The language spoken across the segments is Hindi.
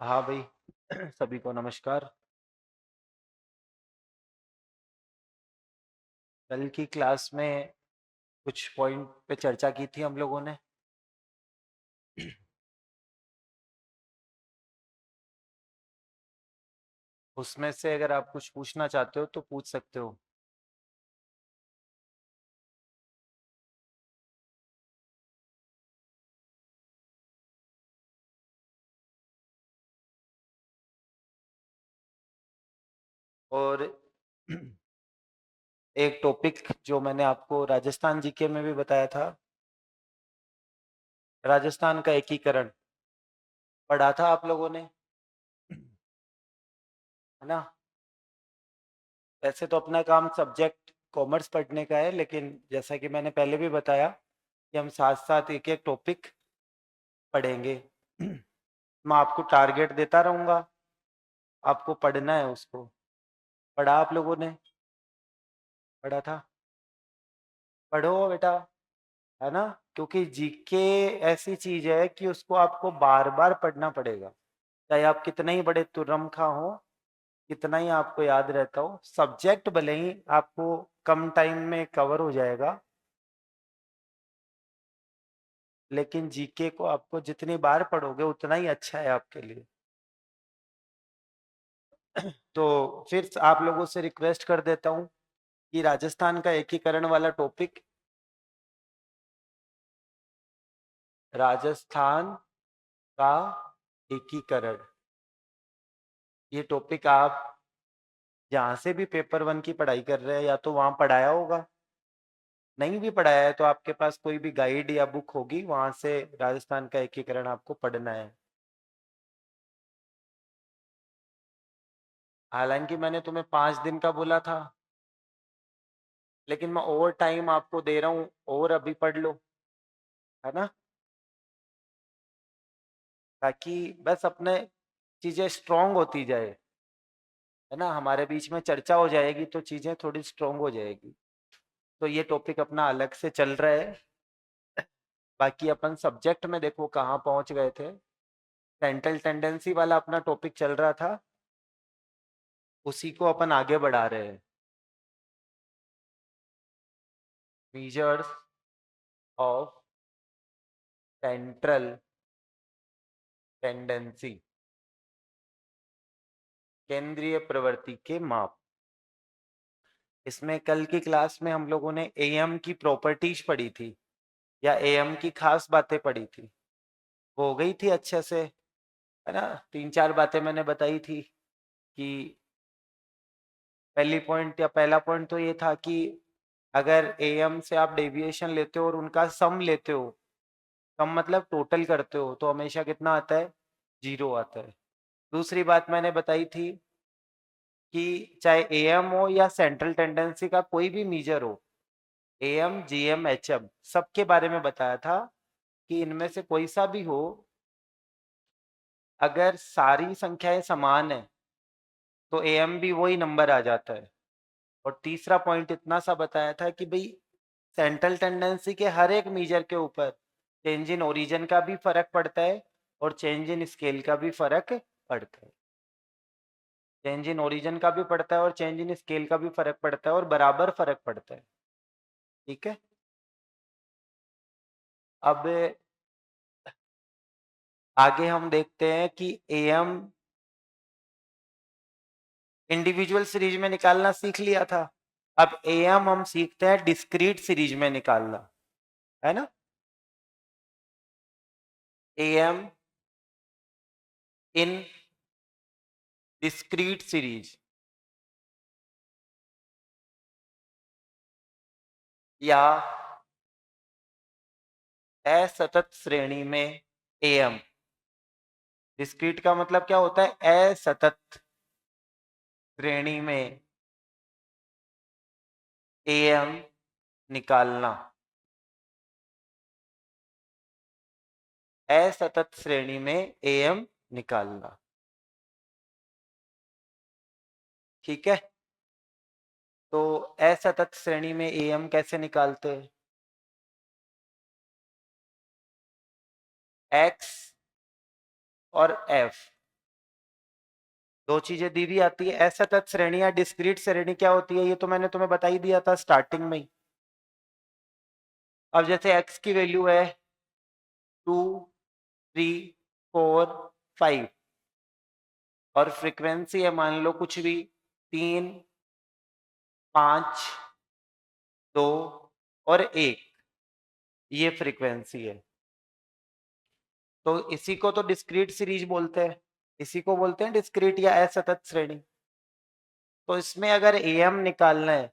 हाँ भाई। सभी को नमस्कार। कल की क्लास में कुछ पॉइंट पे चर्चा की थी हम लोगों ने। उसमें से अगर आप कुछ पूछना चाहते हो तो पूछ सकते हो। और एक टॉपिक जो मैंने आपको राजस्थान जीके में भी बताया था, राजस्थान का एकीकरण पढ़ा था आप लोगों ने, है ना। वैसे तो अपना काम सब्जेक्ट कॉमर्स पढ़ने का है, लेकिन जैसा कि मैंने पहले भी बताया कि हम साथ साथ एक एक टॉपिक पढ़ेंगे। मैं आपको टारगेट देता रहूंगा, आपको पढ़ना है उसको। पढ़ा आप लोगों ने? पढ़ा था? पढ़ो बेटा, है ना। क्योंकि जीके ऐसी चीज है कि उसको आपको बार बार पढ़ना पड़ेगा। चाहे आप कितना ही बड़े तुर्रमखा हो, कितना ही आपको याद रहता हो, सब्जेक्ट भले ही आपको कम टाइम में कवर हो जाएगा, लेकिन जीके को आपको जितनी बार पढ़ोगे उतना ही अच्छा है आपके लिए। तो फिर आप लोगों से रिक्वेस्ट कर देता हूँ कि राजस्थान का एकीकरण वाला टॉपिक, राजस्थान का एकीकरण, ये टॉपिक आप जहाँ से भी पेपर वन की पढ़ाई कर रहे हैं या तो वहाँ पढ़ाया होगा, नहीं भी पढ़ाया है तो आपके पास कोई भी गाइड या बुक होगी, वहां से राजस्थान का एकीकरण आपको पढ़ना है। हालांकि मैंने तुम्हें 5 दिन का बोला था, लेकिन मैं और टाइम आपको दे रहा हूँ, और अभी पढ़ लो, है ना। ताकि बस अपने चीजें स्ट्रांग होती जाए, है ना, हमारे बीच में चर्चा हो जाएगी तो चीजें थोड़ी स्ट्रांग हो जाएगी। तो ये टॉपिक अपना अलग से चल रहा है। बाकी अपन सब्जेक्ट में देखो कहाँ पहुंच गए थे। सेंट्रल टेंडेंसी वाला अपना टॉपिक चल रहा था, उसी को अपन आगे बढ़ा रहे हैं। मेजर्स ऑफ सेंट्रल टेंडेंसी, केंद्रीय प्रवृत्ति के माप। इसमें कल की क्लास में हम लोगों ने एएम की प्रॉपर्टीज पढ़ी थी, या एएम की खास बातें पढ़ी थी। वो हो गई थी अच्छे से, है ना। 3-4 बातें मैंने बताई थी कि पहली पॉइंट या पहला पॉइंट तो ये था कि अगर एएम से आप डेविएशन लेते हो और उनका सम लेते हो, सम मतलब टोटल करते हो, तो हमेशा कितना आता है? 0 आता है। दूसरी बात मैंने बताई थी कि चाहे एएम हो या सेंट्रल टेंडेंसी का कोई भी मेजर हो, एएम जीएम एचएम सबके बारे में बताया था कि इनमें से कोई सा भी हो, अगर सारी संख्याएं समान है तो एएम भी वही नंबर आ जाता है। और तीसरा पॉइंट इतना सा बताया था कि भाई सेंट्रल टेंडेंसी के हर एक मेजर के ऊपर चेंज इन ओरिजिन का भी फर्क पड़ता है और चेंज इन स्केल का भी फर्क पड़ता है। चेंज इन ओरिजिन का भी पड़ता है और चेंज इन स्केल का भी फर्क पड़ता है, और बराबर फर्क पड़ता है। ठीक है। अब आगे हम देखते हैं कि एएम इंडिविजुअल सीरीज में निकालना सीख लिया था। अब एएम हम सीखते हैं डिस्क्रीट सीरीज में निकालना, है ना। एएम इन डिस्क्रीट सीरीज या असतत श्रेणी में एएम। डिस्क्रीट का मतलब क्या होता है? असतत श्रेणी में एएम निकालना। असतत श्रेणी में एएम निकालना। ठीक है। तो असतत श्रेणी में एएम कैसे निकालते हैं? एक्स और एफ, दो चीजें दी हुई आती है। असतत श्रेणी या डिस्क्रीट श्रेणी क्या होती है, ये तो मैंने तुम्हें बता ही दिया था स्टार्टिंग में ही। अब जैसे x की वैल्यू है 2, 3, 4, 5 और फ्रीक्वेंसी है मान लो कुछ भी 3, 5, 2 और 1, ये फ्रीक्वेंसी है। तो इसी को तो डिस्क्रीट सीरीज बोलते हैं, इसी को बोलते हैं डिस्क्रीट या असतत श्रेणी। तो इसमें अगर एम निकालना है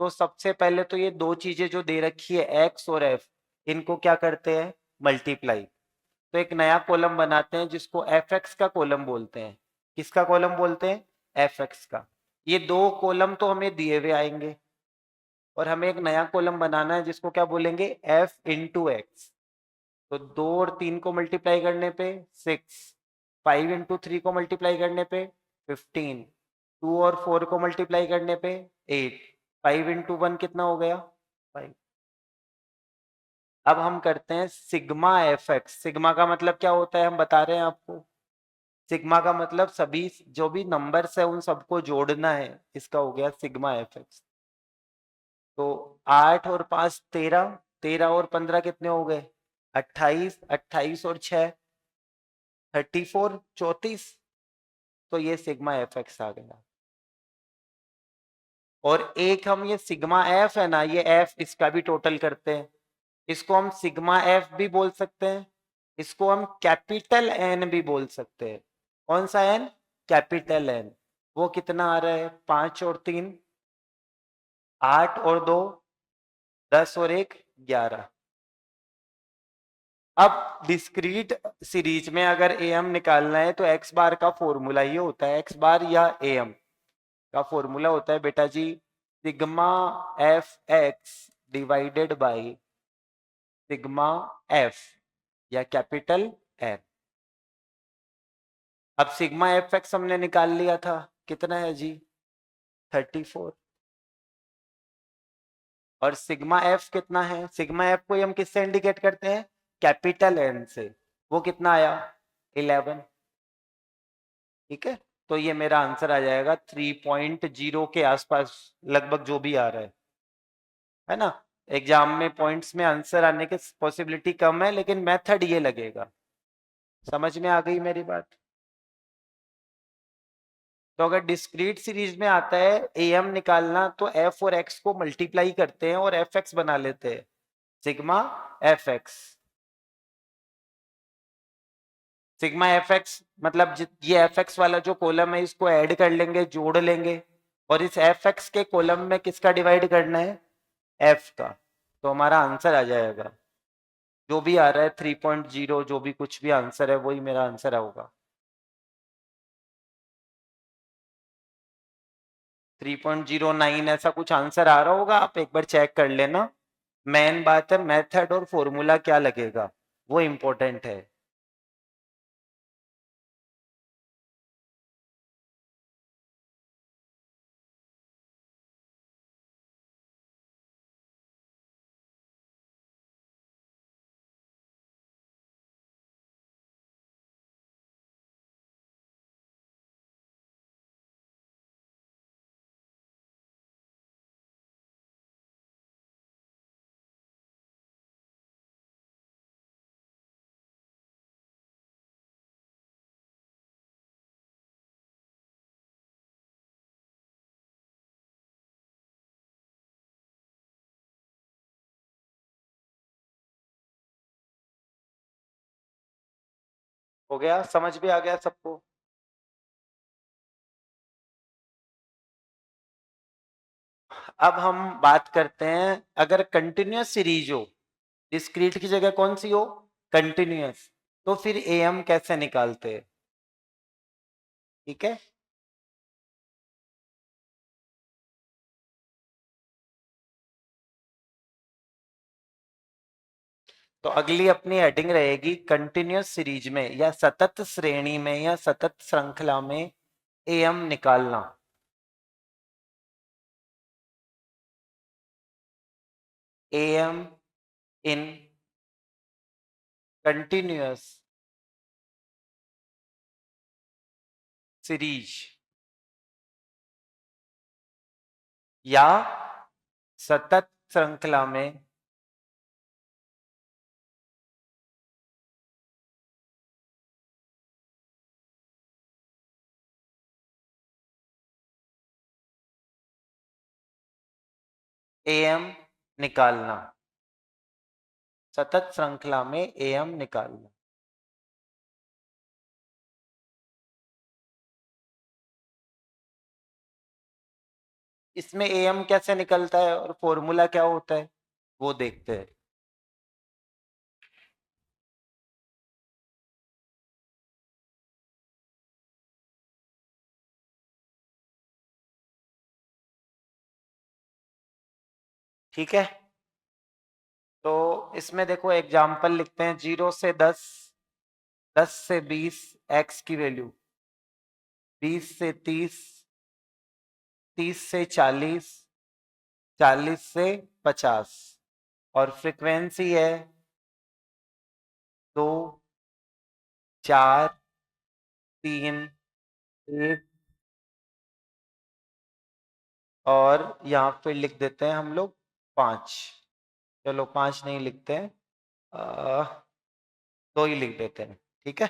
तो सबसे पहले तो ये दो चीजें जो दे रखी है एक्स और एफ, इनको क्या करते हैं, मल्टीप्लाई। तो एक नया कॉलम बनाते हैं जिसको एफ एक्स का कॉलम बोलते हैं। किसका कॉलम बोलते हैं, एफ एक्स का। ये दो कॉलम तो हमें दिए हुए आएंगे और हमें एक नया कॉलम बनाना है जिसको क्या बोलेंगे, एफ इंटू एक्स। तो 2 और 3 को मल्टीप्लाई करने पे 6, 5 इंटू 3 को मल्टीप्लाई करने पे 15, 2 और 4 को मल्टीप्लाई करने पे 8, 5 इंटू 1 कितना हो गया, 5। अब हम करते हैं सिग्मा एफ एक्स। सिग्मा का मतलब क्या होता है हम बता रहे हैं आपको। सिग्मा का मतलब सभी जो भी नंबर्स है उन सबको जोड़ना है, इसका हो गया सिग्मा एफ एक्स। तो 8 और 5 13, 13 और 15 कितने हो गए, 28, 28 और 6 34, 34। तो ये सिग्मा एफ एक्स आ गया। और एक हम ये सिग्मा एफ है ना, ये एफ इसका भी टोटल करते हैं। इसको हम सिग्मा एफ भी बोल सकते हैं, इसको हम कैपिटल एन भी बोल सकते हैं। कौन सा एन, कैपिटल एन। वो कितना आ रहा है, 5 और 3, 8 और 2, 10 और 1, 11। अब डिस्क्रीट सीरीज में अगर एम निकालना है तो एक्स बार का फॉर्मूला ये होता है, एक्स बार या एम का फॉर्मूला होता है बेटा जी, sigma F X divided by sigma F या कैपिटल एफ। अब सिग्मा एफ एक्स हमने निकाल लिया था, कितना है जी, 34। और सिग्मा एफ कितना है, सिग्मा एफ को हम किससे इंडिकेट करते हैं, कैपिटल एन से। वो कितना आया, 11। ठीक है, तो ये मेरा आंसर आ जाएगा 3.0 के आसपास लगभग, जो भी आ रहा है ना। एग्जाम में पॉइंट्स में आंसर आने की पॉसिबिलिटी कम है, लेकिन मेथड ये लगेगा। समझ में आ गई मेरी बात। तो अगर डिस्क्रीट सीरीज में आता है एम निकालना तो एफ और एक्स को मल्टीप्लाई करते हैं और एफ एक्स बना लेते हैं, sigma F x. Sigma F x मतलब ये एफ एक्स वाला जो कॉलम है इसको ऐड कर लेंगे, जोड़ लेंगे, और इस एफ एक्स के कॉलम में किसका डिवाइड करना है, एफ का। तो हमारा आंसर आ जाएगा, जो भी आ रहा है 3.0, जो भी कुछ भी आंसर है वही मेरा आंसर होगा। 3.09 ऐसा कुछ आंसर आ रहा होगा, आप एक बार चेक कर लेना। मेन बात है मेथड और फॉर्मूला क्या लगेगा, वो इंपॉर्टेंट है। हो गया, समझ में आ गया सबको। अब हम बात करते हैं, अगर कंटिन्यूअस सीरीज हो, डिस्क्रीट की जगह कौन सी हो, कंटिन्यूअस, तो फिर एम कैसे निकालते हैं। ठीक है, तो अगली अपनी हेडिंग रहेगी कंटिन्यूअस सीरीज में या सतत श्रेणी में या सतत श्रृंखला में एम निकालना। एम इन कंटिन्यूअस सीरीज या सतत श्रृंखला में AM निकालना, सतत श्रृंखला में AM निकालना। इसमें AM कैसे निकलता है और फॉर्मूला क्या होता है वो देखते हैं। ठीक है, तो इसमें देखो एग्जाम्पल लिखते हैं। 0 से 10, 10 से 20 x की वैल्यू, 20 से 30, 30 से 40, 40 से 50 और फ्रीक्वेंसी है 2, 4, 3, 1 और यहाँ पे लिख देते हैं हम लोग 5। चलो 5 नहीं लिखते हैं, 2 ही लिख देते हैं। ठीक है,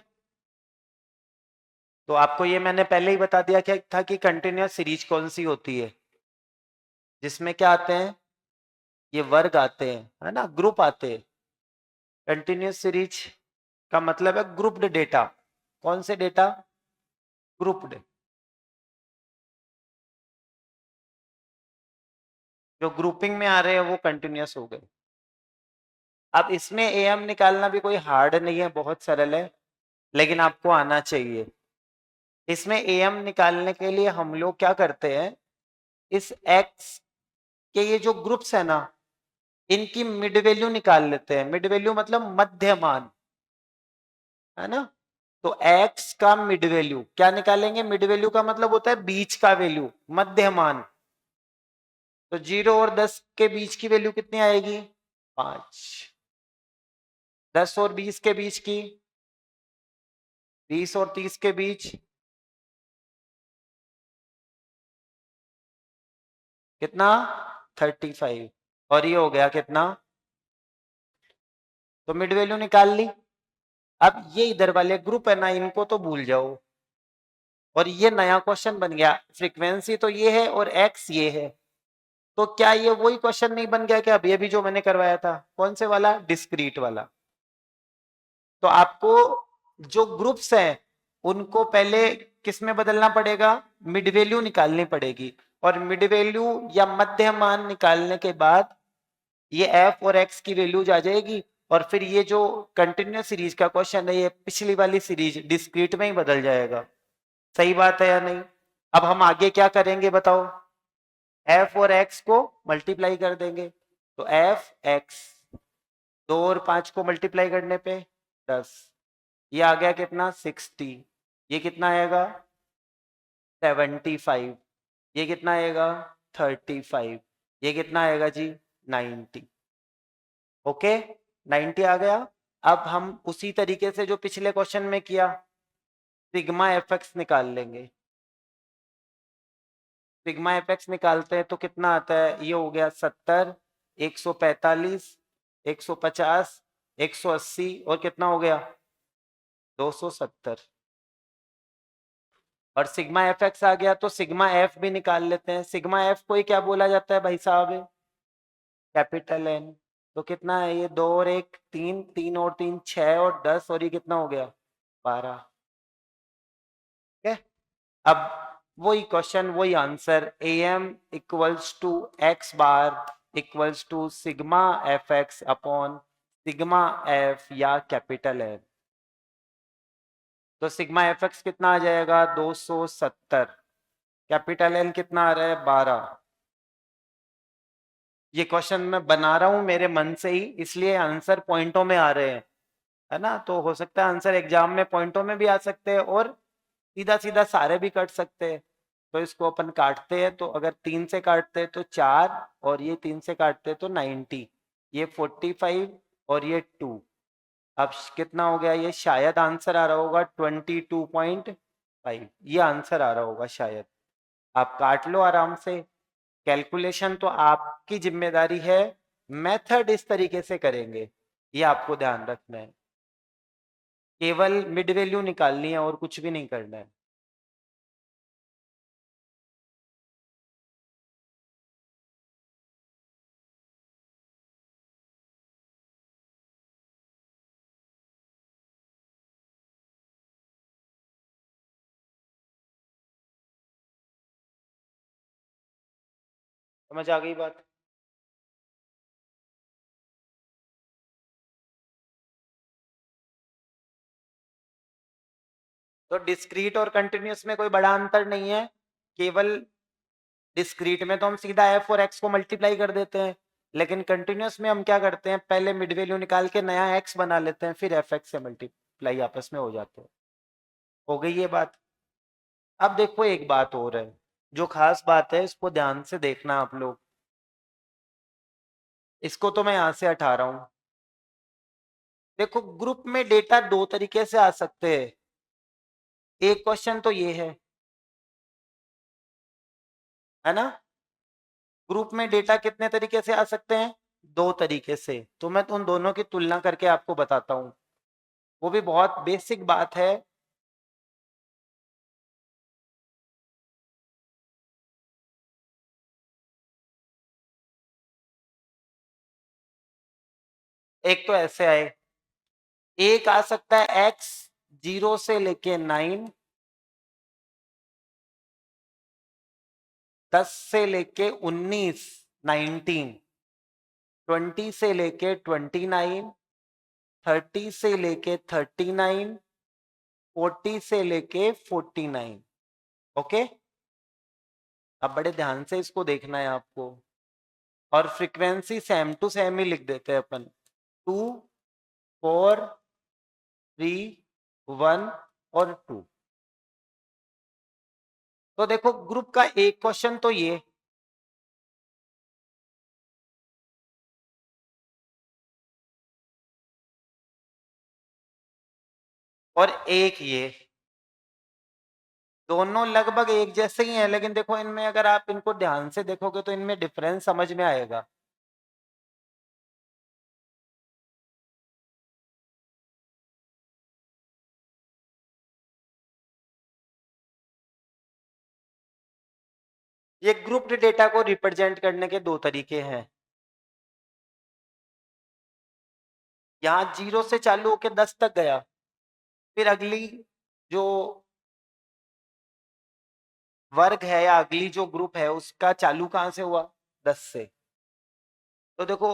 तो आपको ये मैंने पहले ही बता दिया क्या था कि कंटिन्यूअस सीरीज कौन सी होती है, जिसमें क्या आते हैं, ये वर्ग आते हैं, है ना, ग्रुप आते हैं। कंटिन्यूअस सीरीज का मतलब है ग्रुप्ड डेटा। कौन से डेटा? ग्रुप्ड। जो ग्रुपिंग में आ रहे हैं वो कंटिन्यूअस हो गए। अब इसमें AM निकालना भी कोई हार्ड नहीं है, बहुत सरल है, लेकिन आपको आना चाहिए। इसमें AM निकालने के लिए हम लोग क्या करते हैं, इस X के ये जो ग्रुप्स है ना, इनकी मिड वैल्यू निकाल लेते हैं। मिड वैल्यू मतलब मध्यमान, है ना। तो X का मिड वैल्यू क्या निकालेंगे? मिड वैल्यू का मतलब होता है बीच का वैल्यू, मध्यमान। तो 0 और 10 के बीच की वैल्यू कितनी आएगी? 5। 10 और 20 के बीच की, 20 और 30 के बीच कितना? 35। और ये हो गया कितना? तो मिड वैल्यू निकाल ली। अब ये इधर वाले ग्रुप है ना, इनको तो भूल जाओ। और ये नया क्वेश्चन बन गया, फ्रीक्वेंसी तो ये है और X ये है। तो क्या ये वही क्वेश्चन नहीं बन गया क्या अभी अभी जो मैंने करवाया था? कौन से वाला? डिस्क्रीट वाला। तो आपको जो ग्रुप्स हैं उनको पहले किस में बदलना पड़ेगा? मिड वैल्यू निकालनी पड़ेगी। और मिड वैल्यू या मध्य मान निकालने के बाद ये F और X की वैल्यूज आ जाएगी। और फिर ये जो कंटिन्यूअस सीरीज का क्वेश्चन है, ये पिछली वाली सीरीज डिस्क्रीट में ही बदल जाएगा। सही बात है या नहीं? अब हम आगे क्या करेंगे बताओ? F और X को मल्टीप्लाई कर देंगे। तो F(x), 2 और 5 को मल्टीप्लाई करने पे 10, ये आ गया कितना? 60। ये कितना आएगा? 75। ये कितना आएगा? 35। ये कितना आएगा जी? 90। ओके, 90 आ गया। अब हम उसी तरीके से जो पिछले क्वेश्चन में किया, सिग्मा FX निकाल लेंगे। सिग्मा FX निकालते हैं तो कितना आता है? ये हो गया 70, 145, 150, 180 और कितना हो गया? 270। और सिग्मा FX आ गया तो सिग्मा F भी निकाल लेते हैं। सिग्मा F को ही क्या बोला जाता है भाई साहब? Capital N। तो कितना है ये? 2 और 1 3, 3 और 3 6 और 10 और ये कितना हो गया? 12। ठीक है, अब वही क्वेश्चन वही answer, AM equals to X bar equals to sigma FX upon sigma F या कैपिटल N। तो सिग्मा FX कितना आ जाएगा? 270। कैपिटल N कितना आ रहा है? 12। ये क्वेश्चन मैं बना रहा हूं मेरे मन से ही, इसलिए आंसर पॉइंटों में आ रहे हैं, है ना। तो हो सकता है आंसर एग्जाम में पॉइंटों में भी आ सकते हैं और सीधा सीधा सारे भी कट सकते हैं। तो इसको अपन काटते हैं, तो अगर 3 से काटते हैं तो 4 और ये 3 से काटते हैं तो 90, ये 45 और ये 2। अब कितना हो गया? ये शायद आंसर आ रहा होगा 22.5। 5। ये आंसर आ रहा होगा शायद, आप काट लो आराम से। कैलकुलेशन तो आपकी जिम्मेदारी है, मेथड इस तरीके से करेंगे, ये आपको ध्यान रखना है। केवल मिड वैल्यू निकालनी है और कुछ भी नहीं करना है। समझ आ गई बात? तो डिस्क्रीट और कंटिन्यूस में कोई बड़ा अंतर नहीं है, केवल डिस्क्रीट में तो हम सीधा f और x को मल्टीप्लाई कर देते हैं, लेकिन कंटिन्यूस में हम क्या करते हैं, पहले मिड वैल्यू निकाल के नया x बना लेते हैं, फिर fx से मल्टीप्लाई आपस में हो जाते हैं। हो गई ये बात? अब देखो एक बात और है, जो खास बात है इसको ध्यान से देखना आप लोग। इसको तो मैं यहां से हटा रहा हूं। देखो ग्रुप में डेटा दो तरीके से आ सकते हैं। एक क्वेश्चन तो ये है ना, ग्रुप में डेटा कितने तरीके से आ सकते हैं, दो तरीके से। तो मैं उन दोनों की तुलना करके आपको बताता हूं, वो भी बहुत बेसिक बात है। एक तो ऐसे आए, एक आ सकता है x 0 से लेके 9, 10 से लेके 19, 19, 20 से लेके 29, 30 से लेके 39, 40 से लेके 49। ओके, अब बड़े ध्यान से इसको देखना है आपको, और फ्रीक्वेंसी सेम टू सेम ही लिख देते हैं अपन, 2, 4, 3, 1 और 2। तो देखो ग्रुप का एक क्वेश्चन तो ये, और एक ये, दोनों लगभग एक जैसे ही हैं, लेकिन देखो इनमें अगर आप इनको ध्यान से देखोगे तो इनमें डिफरेंस समझ में आएगा। ये ग्रुप्ड डेटा को रिप्रेजेंट करने के दो तरीके हैं। यहाँ 0 से चालू होकर 10 तक गया, फिर अगली जो वर्ग है या अगली जो ग्रुप है उसका चालू कहां से हुआ, 10 से। तो देखो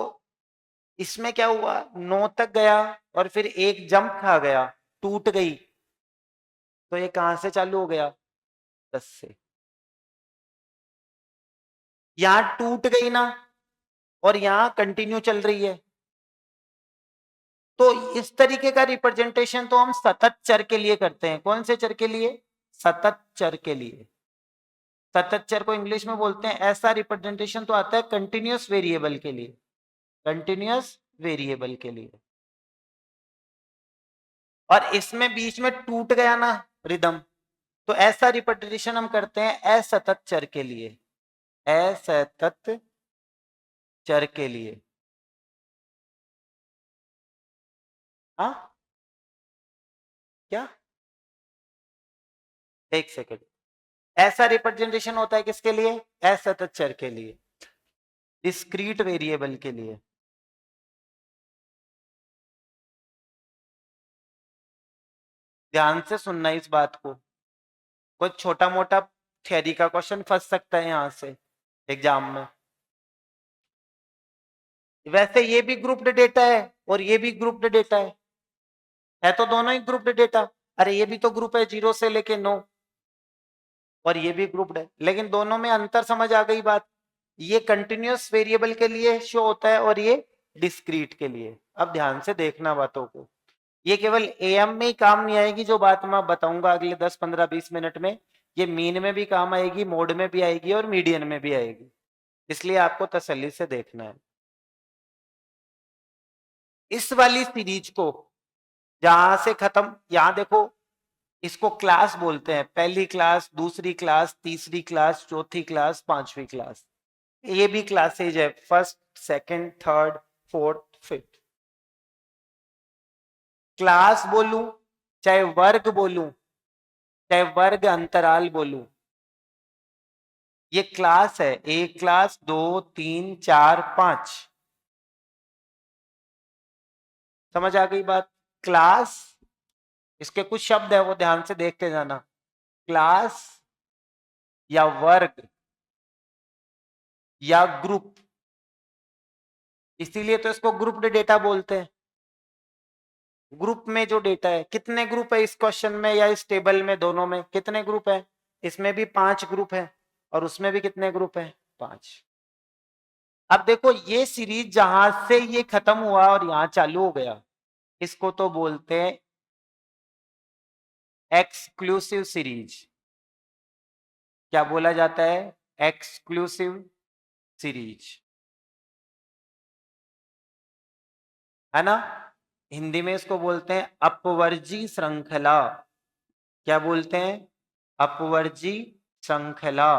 इसमें क्या हुआ, 9 तक गया और फिर एक जंप खा गया, टूट गई, तो ये कहां से चालू हो गया, 10 से। यहां टूट गई ना, और यहां कंटिन्यू चल रही है, तो इस तरीके का रिप्रेजेंटेशन तो हम सतत चर के लिए करते हैं। कौन से चर के लिए, सतत चर के लिए। सतत चर को इंग्लिश में बोलते हैं, ऐसा रिप्रेजेंटेशन तो आता है कंटिन्यूअस वेरिएबल के लिए, कंटिन्यूअस वेरिएबल के लिए। और इसमें बीच में टूट गया ना रिदम, तो ऐसा रिप्रेजेंटेशन हम करते हैं असतत चर के लिए, असतत चर के लिए। हाँ क्या, एक सेकेंड, ऐसा रिप्रेजेंटेशन होता है किसके लिए, असतत चर के लिए, डिस्क्रीट वेरिएबल के लिए। ध्यान से सुनना इस बात को, कोई छोटा मोटा थियरी का क्वेश्चन फंस सकता है यहां से एग्जाम में। वैसे ये भी ग्रुप्ड डेटा है और ये भी ग्रुप्ड डेटा है तो दोनों ही ग्रुप्ड डेटा। अरे ये भी तो ग्रुप है 0 से लेके 9, और ये भी ग्रुप्ड है, लेकिन दोनों में अंतर समझ आ गई बात। ये कंटिन्यूअस वेरिएबल के लिए शो होता है और ये डिस्क्रीट के लिए। अब ध्यान से देखना बातों को, ये केवल एएम में ही काम नहीं आएगी, जो बात मैं बताऊंगा अगले 10 15 20 मिनट में, ये मीन में भी काम आएगी, मोड में भी आएगी और मीडियन में भी आएगी, इसलिए आपको तसल्ली से देखना है। इस वाली सीरीज को जहां से खत्म, यहां देखो इसको क्लास बोलते हैं, पहली क्लास, दूसरी क्लास, तीसरी क्लास, चौथी क्लास, पांचवी क्लास। ये भी क्लासेज है, first, second, third, fourth, fifth. Class बोलूं चाहे वर्ग बोलूं चाहे वर्ग अंतराल बोलूं, ये क्लास है। एक क्लास, दो, तीन, चार, पांच। समझ आ गई बात? क्लास, इसके कुछ शब्द है वो ध्यान से देखते जाना। क्लास या वर्ग या ग्रुप, इसीलिए तो इसको ग्रुप्ड डेटा बोलते हैं। ग्रुप में जो डेटा है, कितने ग्रुप है इस क्वेश्चन में या इस टेबल में, दोनों में कितने ग्रुप है? इसमें भी 5 ग्रुप है और उसमें भी कितने ग्रुप है? 5। अब देखो ये सीरीज जहां से ये खत्म हुआ और यहां चालू हो गया, इसको तो बोलते हैं एक्सक्लूसिव सीरीज। क्या बोला जाता है? एक्सक्लूसिव सीरीज, है ना? हिंदी में इसको बोलते हैं अपवर्जी श्रृंखला। क्या बोलते हैं? अपवर्जी श्रृंखला।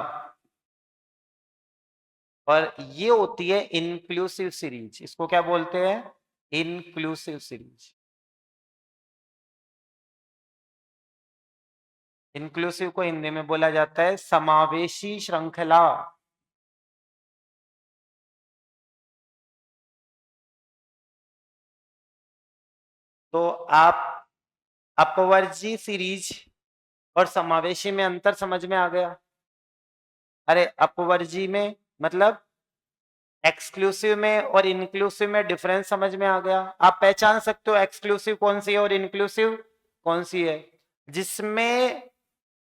और ये होती है इंक्लूसिव सीरीज। इसको क्या बोलते हैं? Inclusive series. इंक्लूसिव को हिंदी में बोला जाता है समावेशी श्रृंखला। तो आप अपवर्जी सीरीज और समावेशी में अंतर समझ में आ गया? अरे अपवर्जी में मतलब एक्सक्लूसिव में और इंक्लूसिव में डिफरेंस समझ में आ गया? आप पहचान सकते हो एक्सक्लूसिव कौन सी है और इंक्लूसिव कौन सी है? जिसमें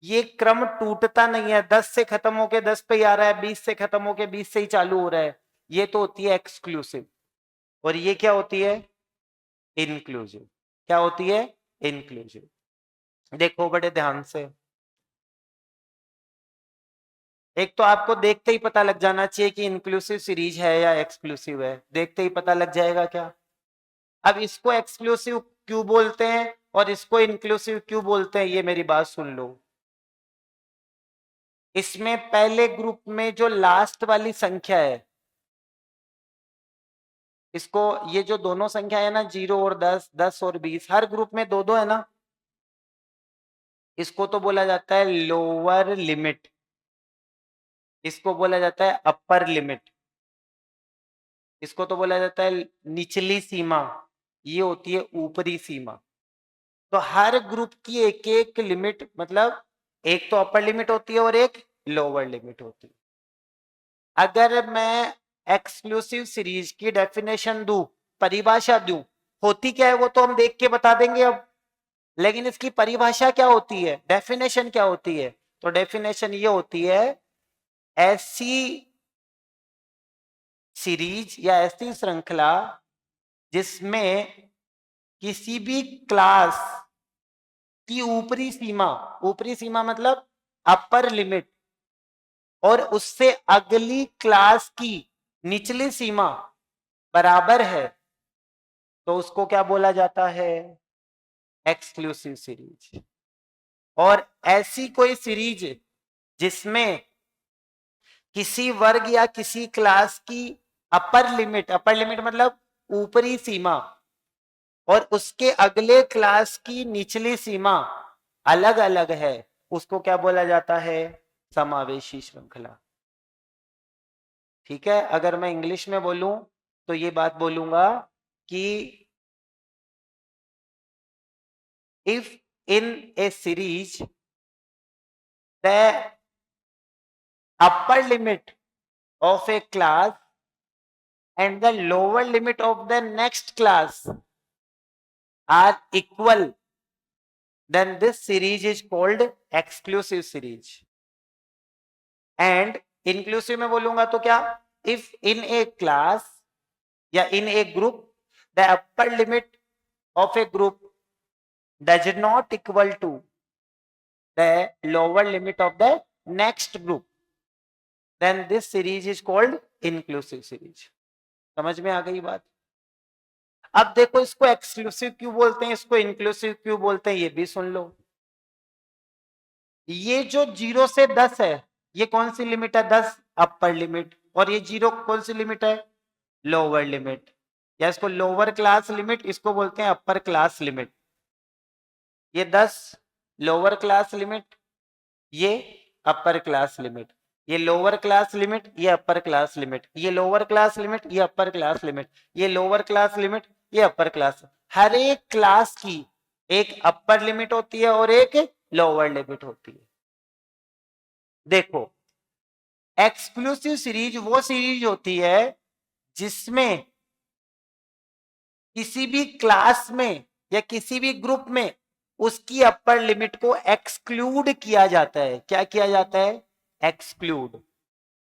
ये क्रम टूटता नहीं है, 10 से खत्म होके 10 पे ही आ रहा है, 20 से खत्म होके 20 से ही चालू हो रहा है, ये तो होती है एक्सक्लूसिव। और ये क्या होती है? इंक्लूसिव। क्या होती है? इंक्लूसिव। देखो बड़े ध्यान से, एक तो आपको देखते ही पता लग जाना चाहिए कि इंक्लूसिव सीरीज है या एक्सक्लूसिव है, देखते ही पता लग जाएगा क्या? अब इसको एक्सक्लूसिव क्यों बोलते हैं और इसको इंक्लूसिव क्यों बोलते हैं, ये मेरी बात सुन लो। इसमें पहले ग्रुप में जो लास्ट वाली संख्या है, इसको, ये जो दोनों संख्या है ना, 0 और 10, 10 और 20, हर ग्रुप में दो दो है ना, इसको तो बोला जाता है लोअर लिमिट, इसको बोला जाता है अपर लिमिट, इसको तो बोला जाता है निचली सीमा, ये होती है ऊपरी सीमा। तो हर ग्रुप की एक एक लिमिट, मतलब एक तो अपर लिमिट होती है और एक लोअर लिमिट होती है। अगर मैं एक्सक्लूसिव सीरीज की डेफिनेशन दूं, परिभाषा दूं, होती क्या है वो तो हम देख के बता देंगे अब, लेकिन इसकी परिभाषा क्या होती है, डेफिनेशन क्या होती है? तो डेफिनेशन ये होती है, ऐसी सीरीज या ऐसी श्रृंखला जिसमें किसी भी क्लास की ऊपरी सीमा मतलब अपर लिमिट, और उससे अगली क्लास की निचली सीमा बराबर है, तो उसको क्या बोला जाता है? Exclusive series. और ऐसी कोई सीरीज जिसमें किसी वर्ग या किसी क्लास की अपर लिमिट मतलब ऊपरी सीमा, और उसके अगले क्लास की निचली सीमा अलग अलग है, उसको क्या बोला जाता है? समावेशी श्रृंखला। ठीक है, अगर मैं इंग्लिश में बोलूं तो ये बात बोलूंगा कि if in A series the upper limit of a class and the lower limit of the next class are equal, then this series is called exclusive series. And inclusive में बोलूंगा तो क्या? If in a class या in a group the upper limit of a group does not equal to the lower limit of the next group, then this series is called inclusive series. समझ में आ गई बात? अब देखो इसको एक्सक्लूसिव क्यों बोलते हैं, इसको इंक्लूसिव क्यों बोलते हैं, ये भी सुन लो। ये जो 0 से 10 है, ये कौन सी लिमिट है? 10 अपर लिमिट। और ये 0 कौन सी लिमिट है? Lower limit. या इसको लोअर क्लास लिमिट, इसको बोलते हैं अपर क्लास लिमिट। ये 10 लोअर क्लास लिमिट, ये अपर क्लास लिमिट। ये लोअर क्लास लिमिट, ये अपर क्लास लिमिट। ये लोअर क्लास लिमिट, ये अपर क्लास लिमिट। ये लोअर क्लास लिमिट, ये अपर क्लास। हर एक क्लास की एक अपर लिमिट होती है और एक लोअर लिमिट होती है। देखो, एक्सक्लूसिव सीरीज वो सीरीज होती है जिसमें किसी भी क्लास में या किसी भी ग्रुप में उसकी अपर लिमिट को एक्सक्लूड किया जाता है। क्या किया जाता है? एक्सक्लूड।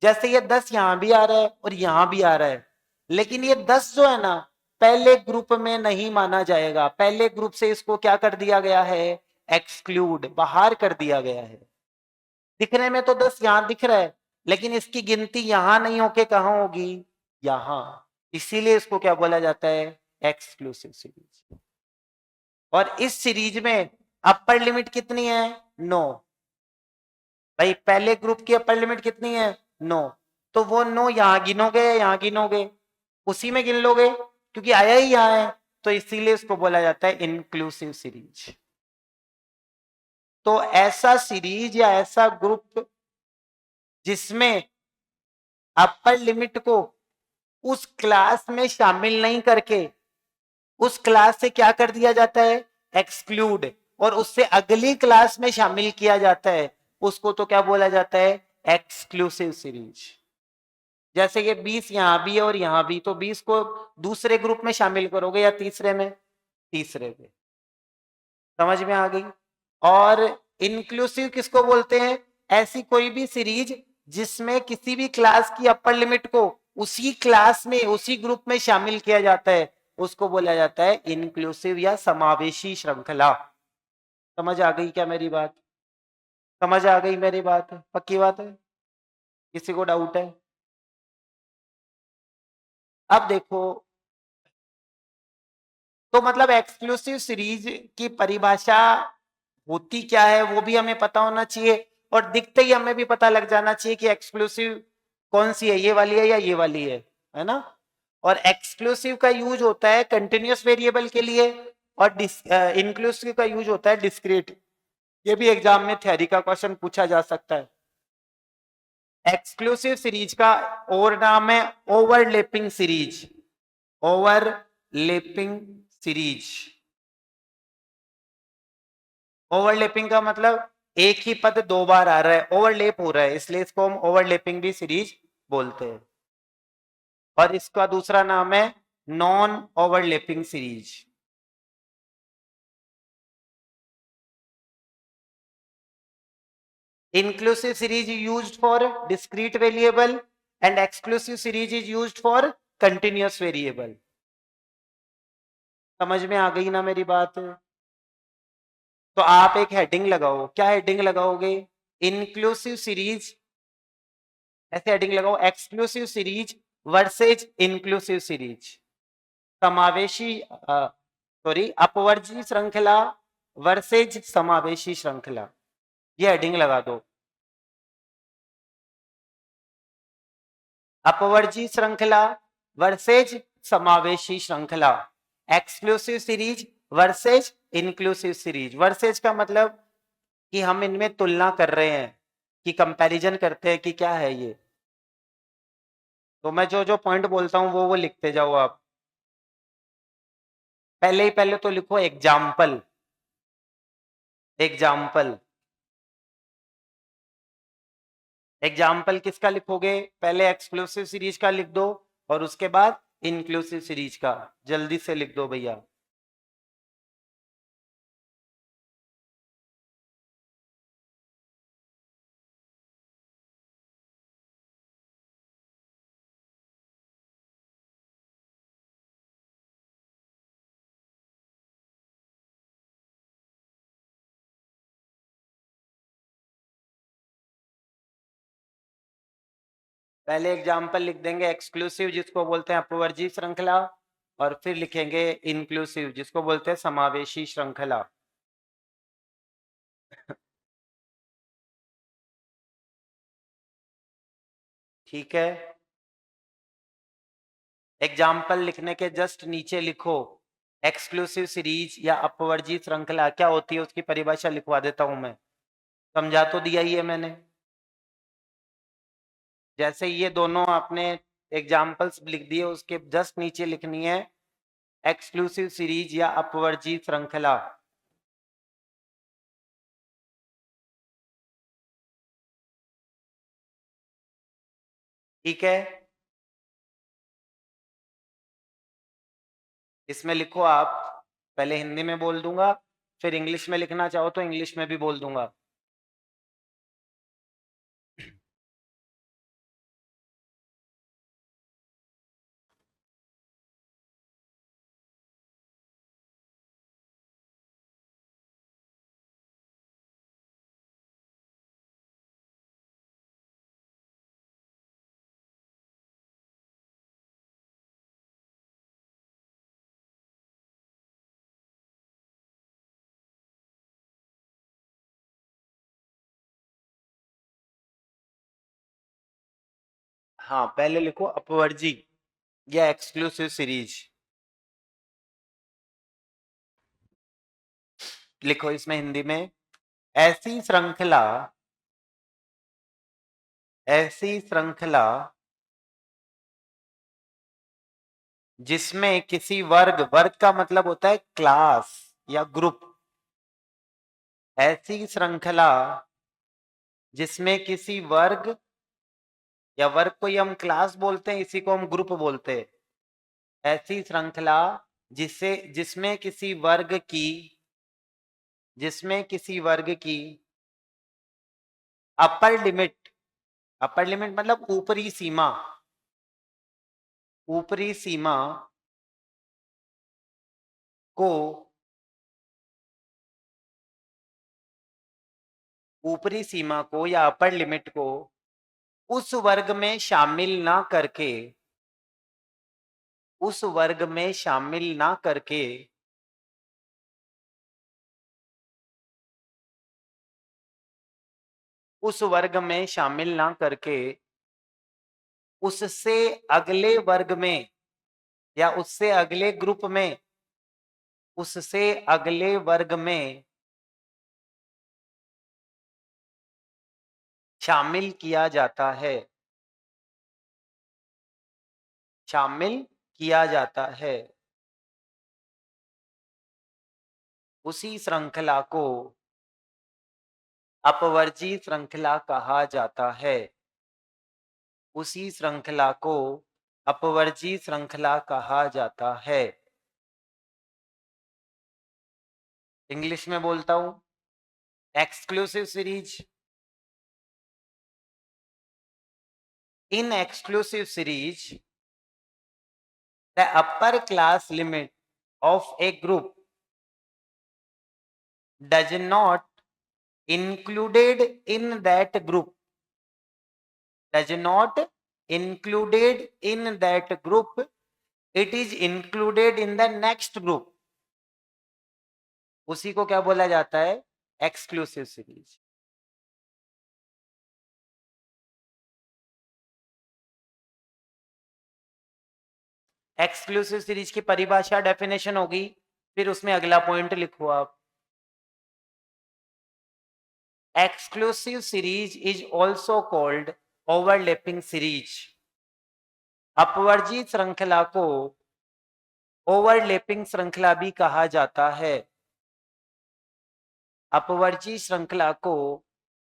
जैसे ये 10 यहां भी आ रहा है और यहां भी आ रहा है, लेकिन ये 10 जो है ना, पहले ग्रुप में नहीं माना जाएगा। पहले ग्रुप से इसको क्या कर दिया गया है? एक्सक्लूड, बाहर कर दिया गया है। दिखने में तो 10 यहां दिख रहा है, लेकिन इसकी गिनती यहां नहीं होके कहां होगी? यहां। इसीलिए इसको क्या बोला जाता है? Exclusive series. और इस सीरीज में अपर लिमिट कितनी है? 9। भाई पहले ग्रुप की अपर लिमिट कितनी है? 9। तो वो 9 यहां गिनोगे या यहां गिनोगे? उसी में गिन लोगे, क्योंकि आया ही यहां है। तो इसीलिए इसको बोला जाता है इंक्लूसिव सीरीज। तो ऐसा सीरीज या ऐसा ग्रुप जिसमें अपर लिमिट को उस क्लास में शामिल नहीं करके उस क्लास से क्या कर दिया जाता है? एक्सक्लूड। और उससे अगली क्लास में शामिल किया जाता है, उसको तो क्या बोला जाता है? Exclusive series. जैसे ये 20 यहां भी है और यहां भी, तो 20 को दूसरे ग्रुप में शामिल करोगे या तीसरे में? तीसरे में। समझ में आ गई? और इंक्लूसिव किसको बोलते हैं? ऐसी कोई भी सीरीज जिसमें किसी भी क्लास की अपर लिमिट को उसी क्लास में उसी ग्रुप में शामिल किया जाता है, उसको बोला जाता है इंक्लूसिव या समावेशी श्रृंखला। समझ आ गई क्या मेरी बात? समझ आ गई मेरी बात? पक्की बात है? किसी को डाउट है? अब देखो, तो मतलब एक्सक्लूसिव सीरीज की परिभाषा होती क्या है वो भी हमें पता होना चाहिए, और दिखते ही हमें भी पता लग जाना चाहिए कि एक्सक्लूसिव कौन सी है, ये वाली है या ये वाली है ना? और एक्सक्लूसिव का यूज होता है कंटिन्यूअस वेरिएबल के लिए, और इंक्लूसिव का यूज होता है डिस्क्रीट। ये भी एग्जाम में थ्योरी का क्वेश्चन पूछा जा सकता है। एक्सक्लूसिव सीरीज का और नाम है overlapping series. Overlapping series. Overlapping का मतलब एक ही पद दो बार आ रहा है, ओवरलैप हो रहा है, इसलिए इसको हम ओवरलैपिंग भी सीरीज बोलते हैं। और इसका दूसरा नाम है non overlapping series. inclusive series is used for discrete variable and exclusive series is used for continuous variable। समझ में आ गई ना मेरी बात? तो आप एक हेडिंग लगाओ। क्या हेडिंग लगाओगे? Inclusive series. ऐसे हेडिंग लगाओ, exclusive series versus inclusive series. समावेशी सॉरी अपवर्जी श्रृंखला वर्सेज समावेशी श्रृंखला। ये हेडिंग लगा दो। अपवर्जी श्रृंखला वर्सेज समावेशी श्रृंखला। Exclusive series versus inclusive series. Versus का मतलब कि हम इनमें तुलना कर रहे हैं, कि कंपैरिजन करते हैं कि क्या है ये। तो मैं जो जो पॉइंट बोलता हूं वो लिखते जाओ आप। पहले तो लिखो एग्जाम्पल। एग्जाम्पल। एग्जाम्पल किसका लिखोगे? पहले एक्सक्लूसिव सीरीज का लिख दो और उसके बाद इंक्लूसिव सीरीज का। जल्दी से लिख दो भैया। पहले एग्जाम्पल लिख देंगे एक्सक्लूसिव, जिसको बोलते हैं अपवर्जी श्रृंखला, और फिर लिखेंगे इंक्लूसिव, जिसको बोलते हैं समावेशी श्रृंखला। ठीक है। एग्जाम्पल लिखने के जस्ट नीचे लिखो एक्सक्लूसिव सीरीज या अपवर्जी श्रृंखला क्या होती है, उसकी परिभाषा लिखवा देता हूं मैं। समझा तो दिया ही है मैंने। जैसे ये दोनों आपने एग्जाम्पल्स लिख दिए, उसके जस्ट नीचे लिखनी है एक्सक्लूसिव सीरीज या अपवर्जी श्रृंखला। ठीक है, इसमें लिखो आप। पहले हिंदी में बोल दूंगा, फिर इंग्लिश में लिखना चाहो तो इंग्लिश में भी बोल दूंगा। हाँ, पहले लिखो अपवर्जी या एक्सक्लूसिव सीरीज। लिखो इसमें हिंदी में, ऐसी श्रृंखला, ऐसी श्रृंखला जिसमें किसी वर्ग, वर्ग का मतलब होता है क्लास या ग्रुप, ऐसी श्रृंखला जिसमें किसी वर्ग, या वर्ग को ही हम क्लास बोलते हैं, इसी को हम ग्रुप बोलते हैं। ऐसी श्रृंखला जिसे, जिसमें किसी वर्ग की, जिसमें किसी वर्ग की अपर लिमिट, अपर लिमिट मतलब ऊपरी सीमा, ऊपरी सीमा को, ऊपरी सीमा को या अपर लिमिट को उस वर्ग में शामिल ना करके, उस वर्ग में शामिल ना करके उस वर्ग में शामिल ना करके उससे अगले वर्ग में या उससे अगले ग्रुप में, उससे अगले वर्ग में शामिल किया जाता है, शामिल किया जाता है। उसी श्रृंखला को अपवर्जी श्रृंखला कहा जाता है, उसी श्रृंखला को अपवर्जी श्रृंखला कहा जाता है। इंग्लिश में बोलता हूं, exclusive series, in exclusive series the upper class limit of a group does not included in that group, does not included in that group, it is included in the next group। उसी को क्या बोला जाता है, एक्सक्लूसिव सीरीज। एक्सक्लूसिव सीरीज की परिभाषा, डेफिनेशन होगी, फिर उसमें अगला पॉइंट लिखो आप। Exclusive series is also called overlapping series. अपवर्जी श्रृंखला को ओवरलैपिंग श्रृंखला भी कहा जाता है। अपवर्जी श्रृंखला को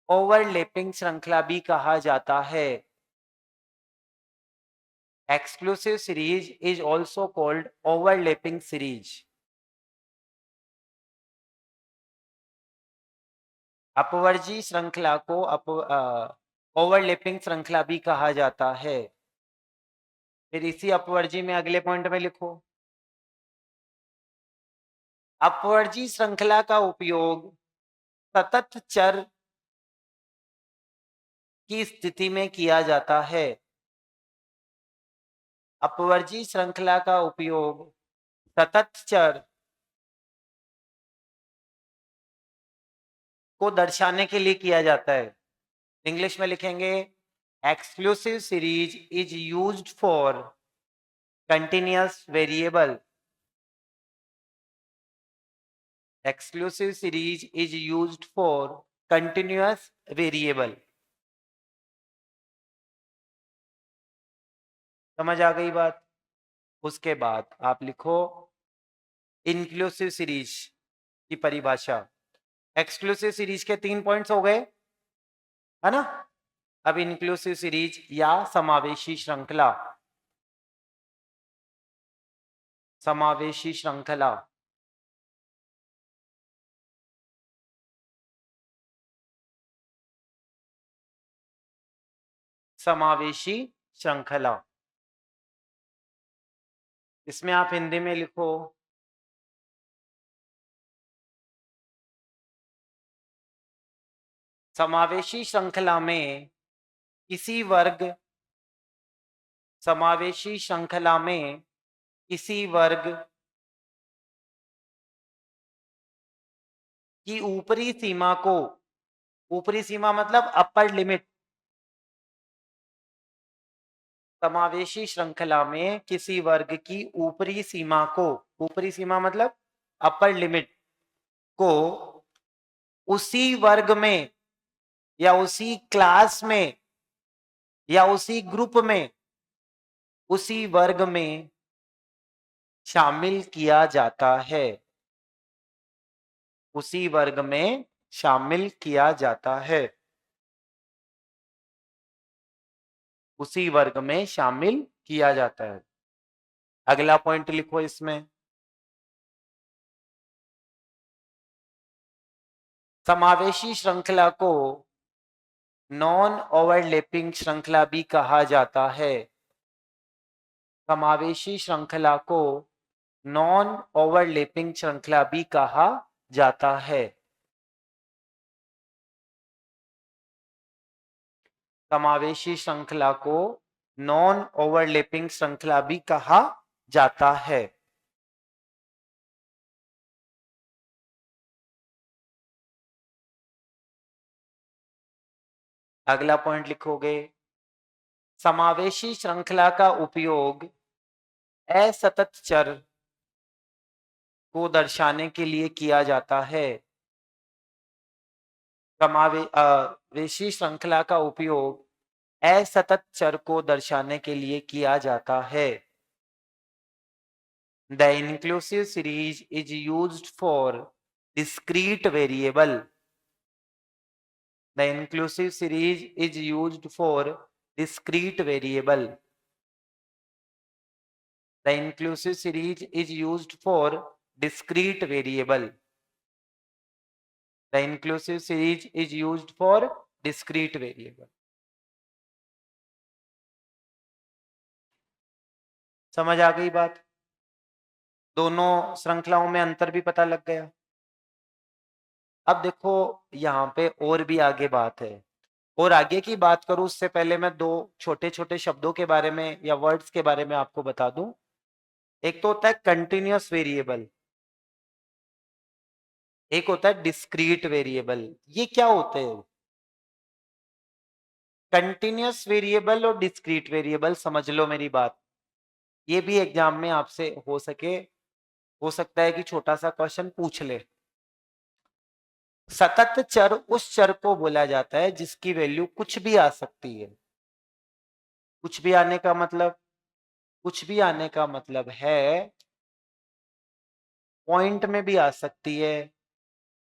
ओवरलैपिंग श्रृंखला भी कहा जाता है। Exclusive series is also called overlapping series. अपवर्जी श्रृंखला को ओवरलैपिंग श्रृंखला भी कहा जाता है। फिर इसी अपवर्जी में अगले पॉइंट में लिखो, अपवर्जी श्रृंखला का उपयोग सतत चर की स्थिति में किया जाता है। अपवर्जी श्रृंखला का उपयोग सतत चर को दर्शाने के लिए किया जाता है। इंग्लिश में लिखेंगे, exclusive series is used for continuous variable. Exclusive series is used for continuous variable. समझ आ गई बात? उसके बाद आप लिखो इंक्लूसिव सीरीज की परिभाषा। एक्सक्लूसिव सीरीज के 3 पॉइंट्स हो गए, है ना? अब इंक्लूसिव सीरीज या समावेशी श्रृंखला, समावेशी श्रृंखला समावेशी श्रृंखला, इसमें आप हिंदी में लिखो समावेशी श्रृंखला में किसी वर्ग, समावेशी श्रृंखला में किसी वर्ग की ऊपरी सीमा को, ऊपरी सीमा मतलब अपर लिमिट, समावेशी श्रृंखला में किसी वर्ग की ऊपरी सीमा को, ऊपरी सीमा मतलब अपर लिमिट को उसी वर्ग में या उसी क्लास में या उसी ग्रुप में, उसी वर्ग में शामिल किया जाता है, उसी वर्ग में शामिल किया जाता है, उसी वर्ग में शामिल किया जाता है। अगला पॉइंट लिखो इसमें, समावेशी श्रृंखला को नॉन ओवरलैपिंग श्रृंखला भी कहा जाता है। समावेशी श्रृंखला को नॉन ओवरलैपिंग श्रृंखला भी कहा जाता है। समावेशी श्रृंखला को नॉन ओवरलैपिंग श्रृंखला भी कहा जाता है। अगला पॉइंट लिखोगे, समावेशी श्रृंखला का उपयोग असतत चर को दर्शाने के लिए किया जाता है। समावेशी श्रृंखला का उपयोग असतत चर को दर्शाने के लिए किया जाता है। The inclusive series is used for discrete variable. The inclusive series is used for discrete variable. The inclusive series is used for discrete variable. The inclusive series is used for discrete variable. समझ आ गई बात? दोनों श्रृंखलाओं में अंतर भी पता लग गया। अब देखो यहाँ पे और भी आगे बात है, और आगे की बात करूं उससे पहले मैं दो छोटे छोटे शब्दों के बारे में या वर्ड्स के बारे में आपको बता दूं। एक तो होता है कंटिन्यूअस वेरिएबल, एक होता है डिस्क्रीट वेरिएबल। ये क्या होते हैं? कंटिन्यूअस वेरिएबल और डिस्क्रीट वेरिएबल, समझ लो मेरी बात, ये भी एग्जाम में आपसे हो सकता है कि छोटा सा क्वेश्चन पूछ ले। सतत चर उस चर को बोला जाता है जिसकी वैल्यू कुछ भी आ सकती है। कुछ भी आने का मतलब, कुछ भी आने का मतलब है पॉइंट में भी आ सकती है,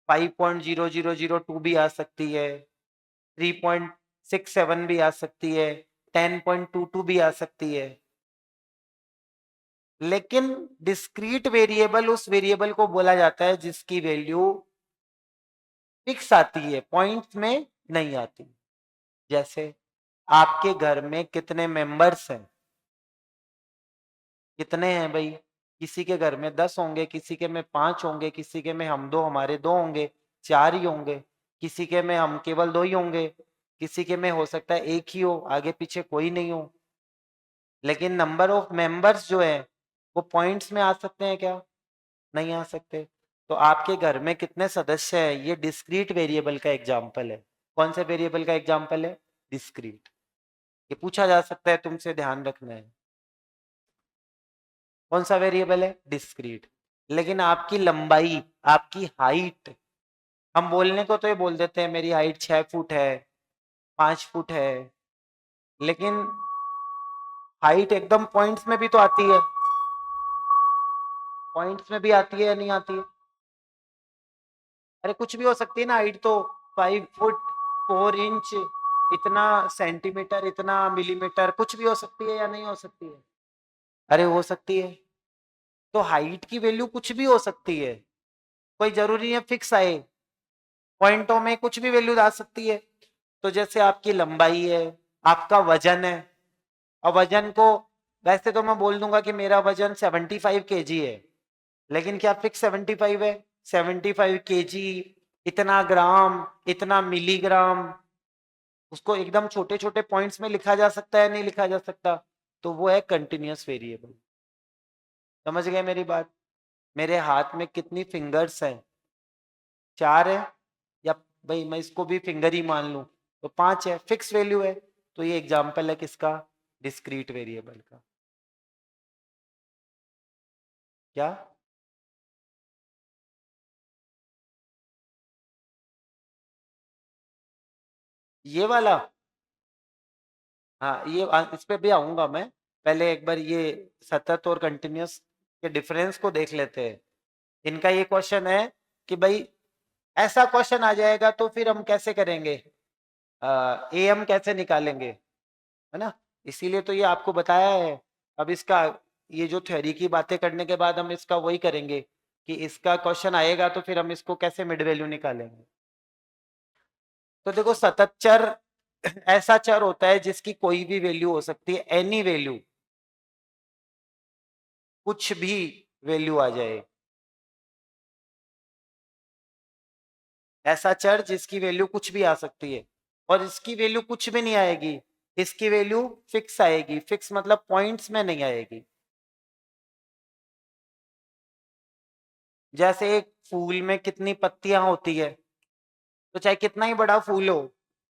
5.0002 भी आ सकती है, 3.67 भी आ सकती है, 10.22 भी आ सकती है। लेकिन डिस्क्रीट वेरिएबल उस वेरिएबल को बोला जाता है जिसकी वैल्यू फिक्स आती है, पॉइंट्स में नहीं आती। जैसे आपके घर में कितने मेंबर्स हैं? कितने हैं भाई? किसी के घर में 10 होंगे, किसी के में 5 होंगे, किसी के में हम दो हमारे 2 होंगे, 4 ही होंगे, किसी के में हम केवल 2 ही होंगे, किसी के में हो सकता है 1 ही हो, आगे पीछे कोई नहीं हो। लेकिन नंबर ऑफ मेंबर्स जो है वो पॉइंट्स में आ सकते हैं क्या? नहीं आ सकते। तो आपके घर में कितने सदस्य हैं, ये डिस्क्रीट वेरिएबल का एग्जाम्पल है। कौन से वेरिएबल का एग्जाम्पल है? डिस्क्रीट। ये पूछा जा सकता है, तुमसे ध्यान रखना है। कौन सा वेरिएबल है? डिस्क्रीट। लेकिन आपकी लंबाई, आपकी हाइट, हम बोलने को तो ये बोल देते हैं मेरी हाइट 6 फुट है, 5 फुट है, लेकिन हाइट एकदम पॉइंट्स में भी तो आती है। पॉइंट्स में भी आती है या नहीं आती है? अरे कुछ भी हो सकती है ना हाइट तो। 5 फुट 4 इंच, इतना सेंटीमीटर, इतना मिलीमीटर, कुछ भी हो सकती है या नहीं हो सकती है? अरे हो सकती है। तो हाइट की वैल्यू कुछ भी हो सकती है, कोई जरूरी है फिक्स आए। पॉइंटों में कुछ भी वैल्यू आ सकती है। तो जैसे आपकी लंबाई है, आपका वजन है, और वजन को, वैसे तो मैं बोल दूंगा कि मेरा वजन 75 kg है, लेकिन क्या फिक्स 75 है? 75 kg, इतना ग्राम, इतना मिलीग्राम, उसको एकदम छोटे छोटे पॉइंट्स में लिखा जा सकता है, नहीं लिखा जा सकता? तो वो है कंटिन्यूअस वेरिएबल। समझ गए मेरी बात? मेरे हाथ में कितनी फिंगर्स हैं? 4 है, या भाई मैं इसको भी फिंगर ही मान लूं तो 5 है, फिक्स वैल्यू है। तो ये एग्जाम्पल है किसका? डिस्क्रीट वेरिएबल का। क्या? ये वाला? हाँ, ये इस पे भी आऊंगा मैं। पहले एक बार ये सतत और कंटिन्यूअस के डिफरेंस को देख लेते हैं। इनका ये क्वेश्चन है कि भाई ऐसा क्वेश्चन आ जाएगा तो फिर हम कैसे करेंगे, एम कैसे निकालेंगे, है ना? इसीलिए तो ये आपको बताया है। अब इसका, ये जो थ्योरी की बातें करने के बाद हम इसका वही करेंगे कि इसका क्वेश्चन आएगा तो फिर हम इसको कैसे मिड वैल्यू निकालेंगे। तो देखो, सतत चर ऐसा चर होता है जिसकी कोई भी वैल्यू हो सकती है, एनी वैल्यू, कुछ भी वैल्यू आ जाए। ऐसा चर जिसकी वैल्यू कुछ भी आ सकती है, और इसकी वैल्यू कुछ भी नहीं आएगी, इसकी वैल्यू फिक्स आएगी। फिक्स मतलब पॉइंट्स में नहीं आएगी। जैसे एक फूल में कितनी पत्तियां होती है, तो चाहे कितना ही बड़ा फूल हो,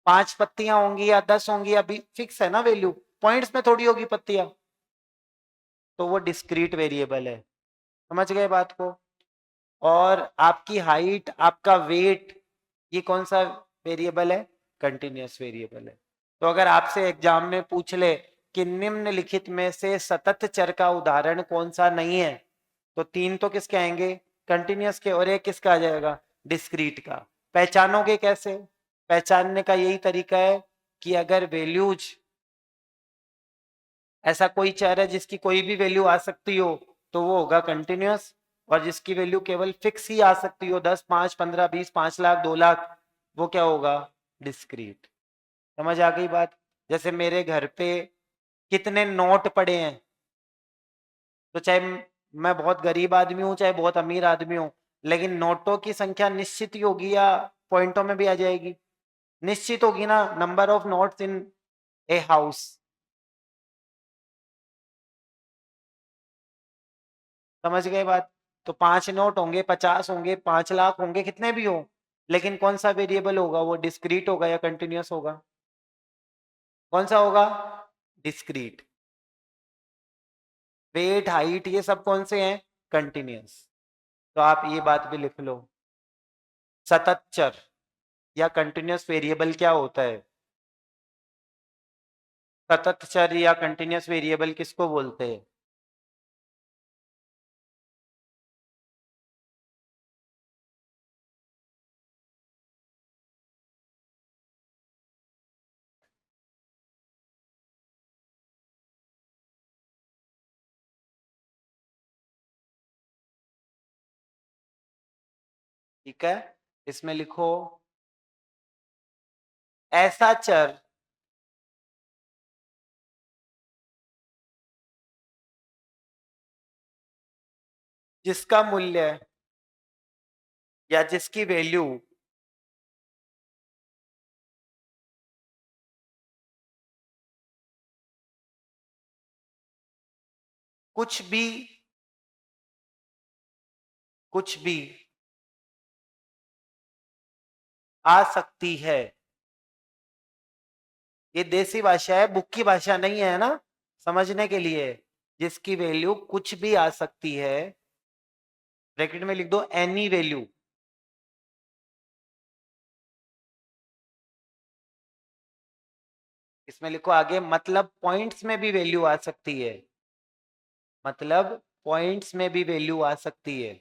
5 पत्तियां होंगी या 10 होंगी, अभी फिक्स है ना वैल्यू, पॉइंट्स में थोड़ी होगी पत्तियां। तो वो डिस्क्रीट वेरिएबल है। समझ गए बात को? और आपकी हाइट, आपका वेट, ये कौन सा वेरिएबल है? कंटिन्यूअस वेरिएबल है। तो अगर आपसे एग्जाम में पूछ ले कि निम्नलिखित में से सतत चर का उदाहरण कौन सा नहीं है, तो 3 तो किसके आएंगे? कंटिन्यूअस के, और एक किसका आ जाएगा? डिस्क्रीट का। पहचानोगे कैसे? पहचानने का यही तरीका है कि अगर वैल्यूज, ऐसा कोई चर है जिसकी कोई भी वैल्यू आ सकती हो, तो वो होगा कंटिन्यूअस। और जिसकी वैल्यू केवल फिक्स ही आ सकती हो, 10, 5, 15, 20, 5 लाख, 2 लाख, वो क्या होगा? डिस्क्रीट। समझ आ गई बात? जैसे मेरे घर पे कितने नोट पड़े हैं, तो चाहे मैं बहुत गरीब आदमी हूं चाहे बहुत अमीर आदमी हूं, लेकिन नोटों की संख्या निश्चित ही होगी या पॉइंटों में भी आ जाएगी? निश्चित होगी ना। Number of notes in a house. समझ गए बात? तो 5 नोट होंगे, 50 होंगे, 5 लाख होंगे, कितने भी हो, लेकिन कौन सा वेरिएबल होगा? वो डिस्क्रीट होगा या कंटिन्यूअस होगा? कौन सा होगा? डिस्क्रीट। वेट, हाइट, ये सब कौन से हैं? कंटिन्यूअस। तो आप ये बात भी लिख लो। सतत चर या कंटिन्यूअस वेरिएबल क्या होता है? सतत चर या कंटिन्यूअस वेरिएबल किसको बोलते हैं? ठीक है, इसमें लिखो ऐसा चर जिसका मूल्य या जिसकी वैल्यू कुछ भी, कुछ भी आ सकती है, ये देसी भाषा है, बुक की भाषा नहीं है ना, समझने के लिए। जिसकी वैल्यू कुछ भी आ सकती है, ब्रैकेट में लिख दो एनी वैल्यू। इसमें लिखो आगे, मतलब पॉइंट्स में भी वैल्यू आ सकती है, मतलब पॉइंट्स में भी वैल्यू आ सकती है।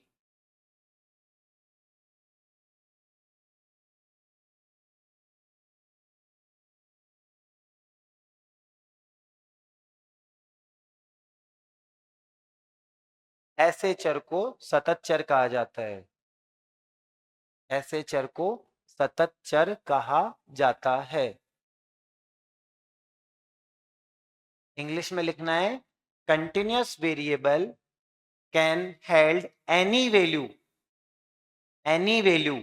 ऐसे चर को सतत चर कहा जाता है, ऐसे चर को सतत चर कहा जाता है। इंग्लिश में लिखना है, continuous variable can held any value, any value.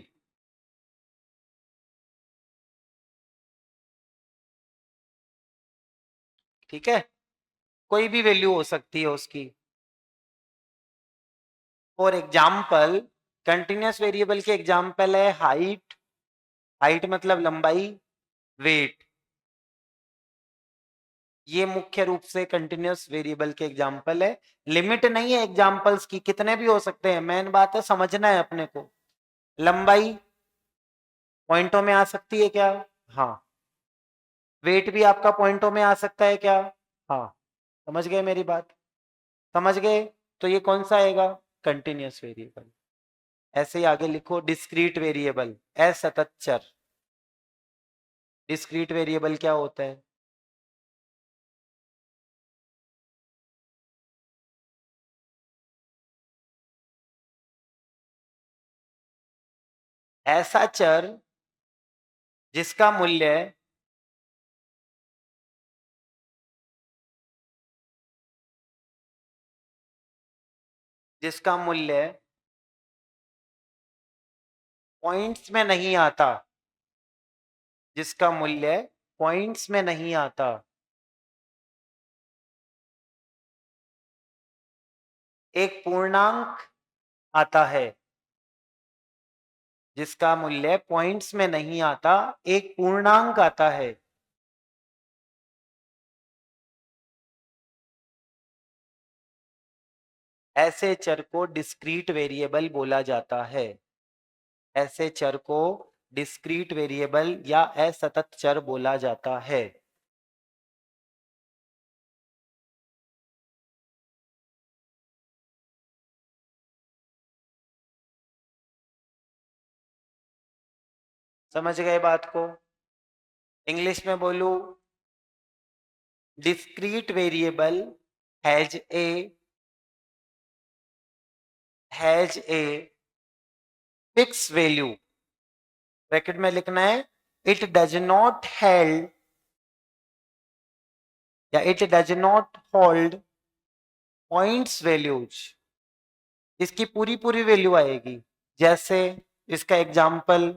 ठीक है, कोई भी वैल्यू हो सकती है उसकी। फॉर एग्जाम्पल, कंटिन्यूअस वेरिएबल के एग्जाम्पल है हाइट, हाइट मतलब लंबाई, वेट। ये मुख्य रूप से कंटिन्यूअस वेरिएबल के एग्जाम्पल है। लिमिट नहीं है एग्जाम्पल्स की, कितने भी हो सकते हैं, मेन बात है समझना है अपने को। लंबाई पॉइंटों में आ सकती है क्या? हाँ। वेट भी आपका पॉइंटों में आ सकता है क्या? हाँ। समझ गए मेरी बात? समझ गए? तो ये कौन सा आएगा? Continuous variable. ऐसे ही आगे लिखो, डिस्क्रीट वेरिएबल, असतत चर। डिस्क्रीट वेरिएबल क्या होता है? ऐसा चर जिसका मूल्य जिसका मूल्य पॉइंट्स में नहीं आता, जिसका मूल्य पॉइंट्स में नहीं आता। एक पूर्णांक आता है, जिसका मूल्य पॉइंट्स में नहीं आता, एक पूर्णांक आता है। ऐसे चर को डिस्क्रीट वेरिएबल बोला जाता है। ऐसे चर को डिस्क्रीट वेरिएबल या असतत चर बोला जाता है। समझ गए बात को? इंग्लिश में बोलूं, discrete variable has a fix value. Bracket में लिखना है, इट डज नॉट हेल्ड या it does not hold points values. इसकी पूरी पूरी वैल्यू आएगी। जैसे इसका example,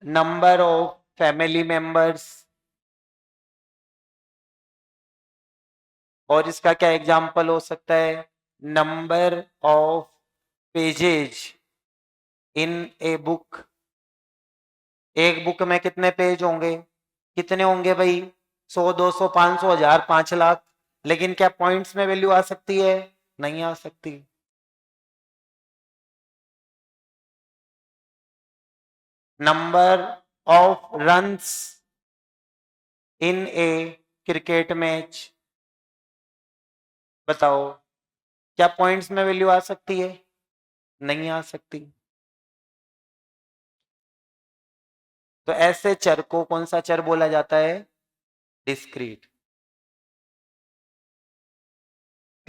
number of family members. और इसका क्या एग्जांपल हो सकता है? Number of pages in a book. एक बुक में कितने पेज होंगे? कितने होंगे भाई? 100, 200, 500, 1000, 5 लाख। लेकिन क्या पॉइंट्स में वैल्यू आ सकती है? नहीं आ सकती। Number of runs in A cricket match. बताओ, क्या पॉइंट्स में वैल्यू आ सकती है? नहीं आ सकती। तो ऐसे चर को कौन सा चर बोला जाता है? डिस्क्रीट।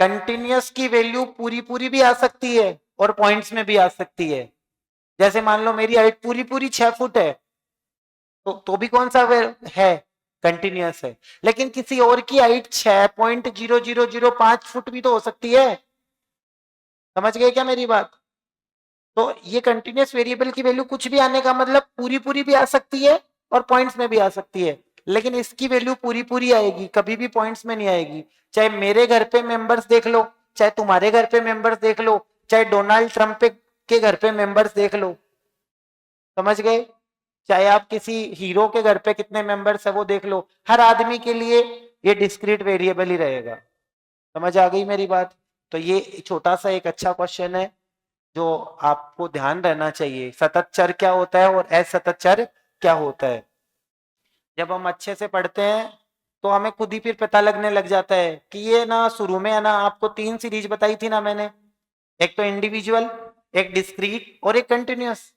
कंटिन्यूअस की वैल्यू पूरी पूरी भी आ सकती है और पॉइंट्स में भी आ सकती है। जैसे मान लो मेरी हाइट पूरी पूरी 6 फुट है, तो भी कौन सा है? कंटिन्यूअस है। लेकिन किसी और की हाइट 6.0005 फुट भी तो हो सकती है। समझ गए क्या मेरी बात? तो ये कंटिन्यूअस वेरिएबल की वैल्यू कुछ भी आने का मतलब पूरी पूरी भी आ सकती है और पॉइंट्स में भी आ सकती है। लेकिन इसकी वैल्यू पूरी पूरी आएगी, कभी भी पॉइंट्स में नहीं आएगी। चाहे मेरे घर पे मेंबर्स देख लो, चाहे तुम्हारे घर पे मेंबर्स देख लो, चाहे डोनाल्ड ट्रंप के घर पे मेंबर्स देख लो। समझ गए? चाहे आप किसी हीरो के घर पे कितने मेंबर्स है वो देख लो, हर आदमी के लिए ये डिस्क्रीट वेरिएबल ही रहेगा। समझ आ गई मेरी बात? तो ये छोटा सा एक अच्छा क्वेश्चन है जो आपको ध्यान रहना चाहिए। सतत चर क्या होता है और असतत चर क्या होता है? जब हम अच्छे से पढ़ते हैं तो हमें खुद ही फिर पता लगने लग जाता है कि ये ना, शुरू में है ना, आपको 3 सीरीज बताई थी ना मैंने, एक तो इंडिविजुअल, एक डिस्क्रीट और एक कंटिन्यूअस।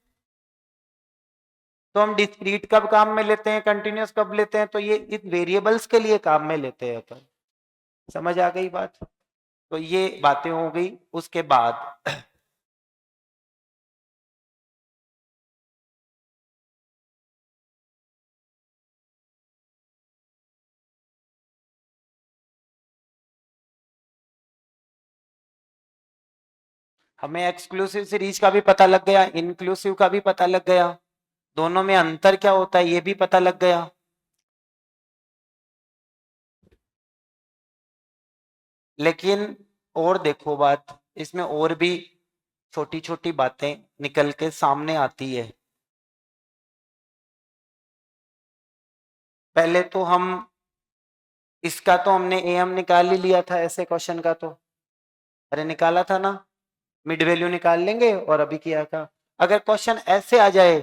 तो हम डिस्क्रीट कब काम में लेते हैं, कंटिन्यूअस कब लेते हैं, तो ये इन वेरिएबल्स के लिए काम में लेते हैं अपन। समझ आ गई बात? तो ये बातें हो गई। उसके बाद हमें एक्सक्लूसिव सीरीज का भी पता लग गया, इंक्लूसिव का भी पता लग गया, दोनों में अंतर क्या होता है ये भी पता लग गया। लेकिन और देखो बात, इसमें और भी छोटी छोटी बातें निकल के सामने आती है। पहले तो हम इसका तो हमने एम निकाल ही लिया था ऐसे क्वेश्चन का, तो अरे निकाला था ना, मिड वैल्यू निकाल लेंगे और अभी किया था। अगर क्वेश्चन ऐसे आ जाए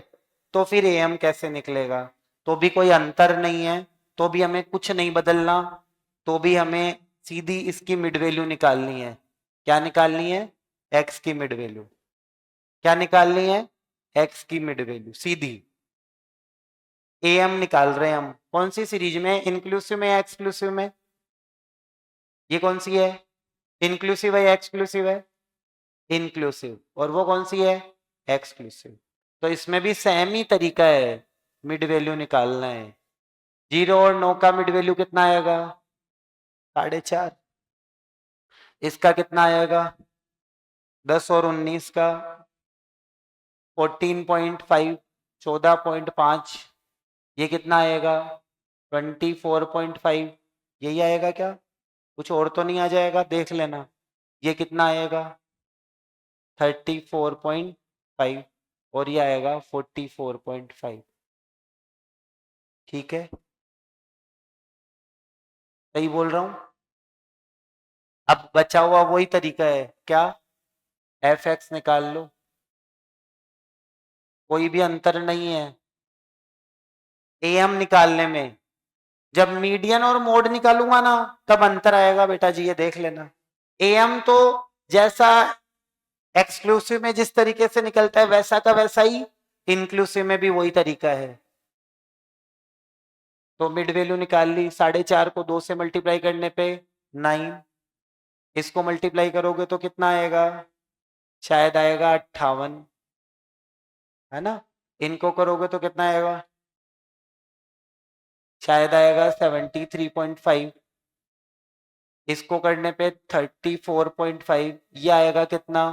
तो फिर एम कैसे निकलेगा? तो भी कोई अंतर नहीं है, तो भी हमें कुछ नहीं बदलना, तो भी हमें सीधी इसकी मिड वैल्यू निकालनी है। क्या निकालनी है? एक्स की मिड वैल्यू। क्या निकालनी है? एक्स की मिड वैल्यू सीधी। एम निकाल रहे हैं हम कौन सी सीरीज में, इंक्लूसिव में या एक्सक्लूसिव में? ये कौन सी है? इंक्लूसिव है या एक्सक्लूसिव है? इंक्लूसिव। और वो कौन सी है? एक्सक्लूसिव। तो इसमें भी सेम ही तरीका है, मिड वैल्यू निकालना है। 0 और 9 का मिड वैल्यू कितना आएगा? 4.5। इसका कितना आएगा? 10 और 19 का 14.5, 14.5। ये कितना आएगा? 24.5। यही आएगा क्या? कुछ और तो नहीं आ जाएगा? देख लेना। ये कितना आएगा? 34.5। और ये आएगा 44.5। ठीक है, सही बोल रहा हूं? अब बचा हुआ वही तरीका है, क्या? एफ एक्स निकाल लो, कोई भी अंतर नहीं है एम निकालने में। जब मीडियन और मोड निकालूंगा ना तब अंतर आएगा बेटा जी, ये देख लेना। एम तो जैसा एक्सक्लूसिव में जिस तरीके से निकलता है वैसा का वैसा ही इंक्लूसिव में भी वही तरीका है। तो मिड वैल्यू निकाल ली, 4.5 को 2 से मल्टीप्लाई करने पे 9, इसको मल्टीप्लाई करोगे तो कितना आएगा? शायद आएगा 58, है ना? इनको करोगे तो कितना आएगा? शायद आएगा 73.5। इसको करने पे 34.5, ये आएगा कितना?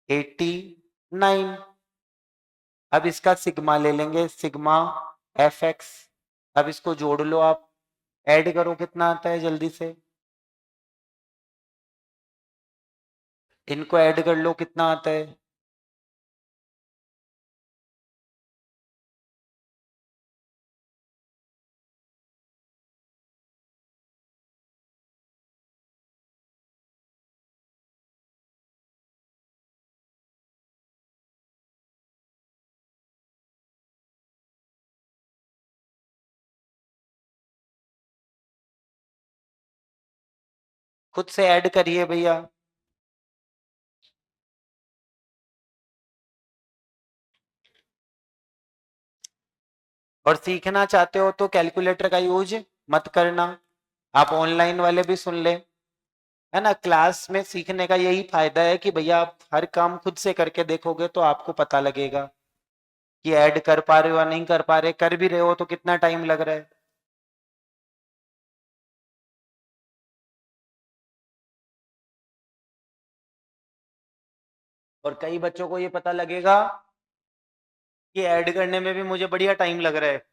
89। अब इसका सिग्मा ले लेंगे, सिग्मा एफ एक्स। अब इसको जोड़ लो आप, ऐड करो, कितना आता है जल्दी से? इनको ऐड कर लो, कितना आता है? खुद से ऐड करिए भैया। और सीखना चाहते हो तो कैलकुलेटर का यूज मत करना, आप ऑनलाइन वाले भी सुन ले, है ना? क्लास में सीखने का यही फायदा है कि भैया आप हर काम खुद से करके देखोगे तो आपको पता लगेगा कि ऐड कर पा रहे हो या नहीं कर पा रहे, कर भी रहे हो तो कितना टाइम लग रहा है। और कई बच्चों को ये पता लगेगा कि ऐड करने में भी मुझे बढ़िया टाइम लग रहा है,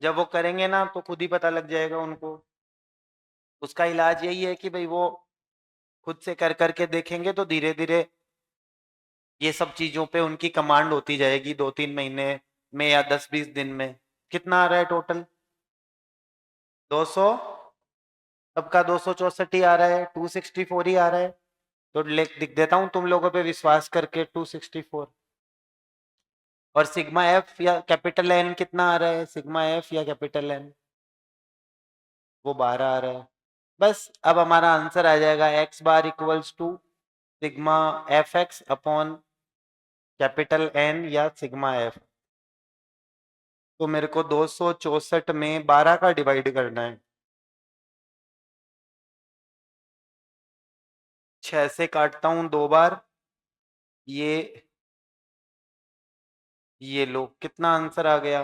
जब वो करेंगे ना तो खुद ही पता लग जाएगा उनको। उसका इलाज यही है कि भाई वो खुद से कर करके देखेंगे तो धीरे धीरे ये सब चीजों पे उनकी कमांड होती जाएगी, 2-3 महीने में या 10-20 दिन में? कितना आ रहा है टोटल? 200, सबका 264 ही आ रहा है, 264 ही आ रहा है। तो लिख देता हूं तुम लोगों पे विश्वास करके 264। और सिग्मा एफ या कैपिटल एन कितना आ रहा है? सिग्मा एफ या कैपिटल एन, वो 12 आ रहा है। बस अब हमारा आंसर आ जाएगा X bar equals to sigma F X upon capital N या सिग्मा एफ। तो मेरे को 264 में 12 का डिवाइड करना है। 6 से काटता हूं 2 बार, ये लो कितना आंसर आ गया?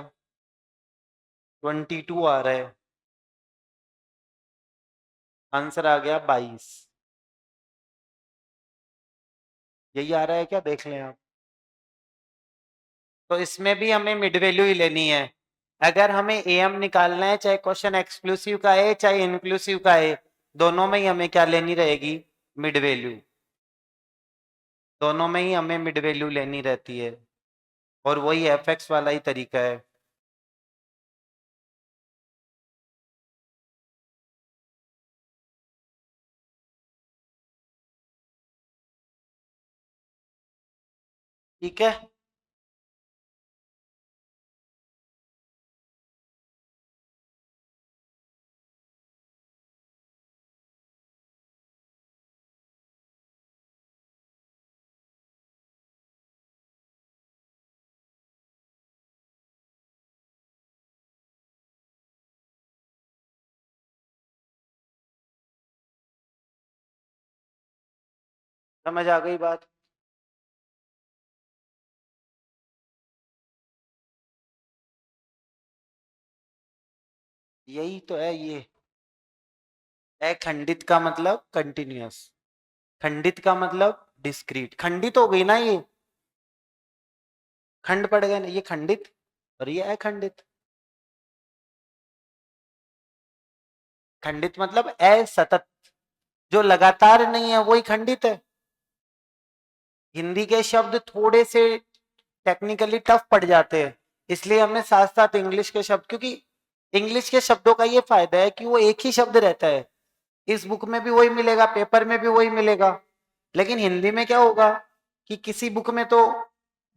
22 आ रहा है। आंसर आ गया 22। यही आ रहा है क्या? देख लें आप। तो इसमें भी हमें मिड वैल्यू ही लेनी है। अगर हमें एम निकालना है, चाहे क्वेश्चन एक्सक्लूसिव का है चाहे इंक्लूसिव का है, दोनों में ही हमें क्या लेनी रहेगी? Mid value. दोनों में ही हमें मिड वैल्यू लेनी रहती है, और वही एफ एक्स वाला ही तरीका है। ठीक है। समझ आ गई बात? यही तो है ये। अखंडित का मतलब कंटिन्यूअस, खंडित का मतलब डिस्क्रीट। खंडित हो गई ना ये, खंड पड़ गए ना, ये खंडित और ये अखंडित। खंडित मतलब असतत, जो लगातार नहीं है वही खंडित है। हिंदी के शब्द थोड़े से टेक्निकली टफ पड़ जाते हैं, इसलिए हमने साथ साथ इंग्लिश के शब्द, क्योंकि इंग्लिश के शब्दों का ये फायदा है कि वो एक ही शब्द रहता है, इस बुक में भी वही मिलेगा, पेपर में भी वही मिलेगा। लेकिन हिंदी में क्या होगा कि किसी बुक में तो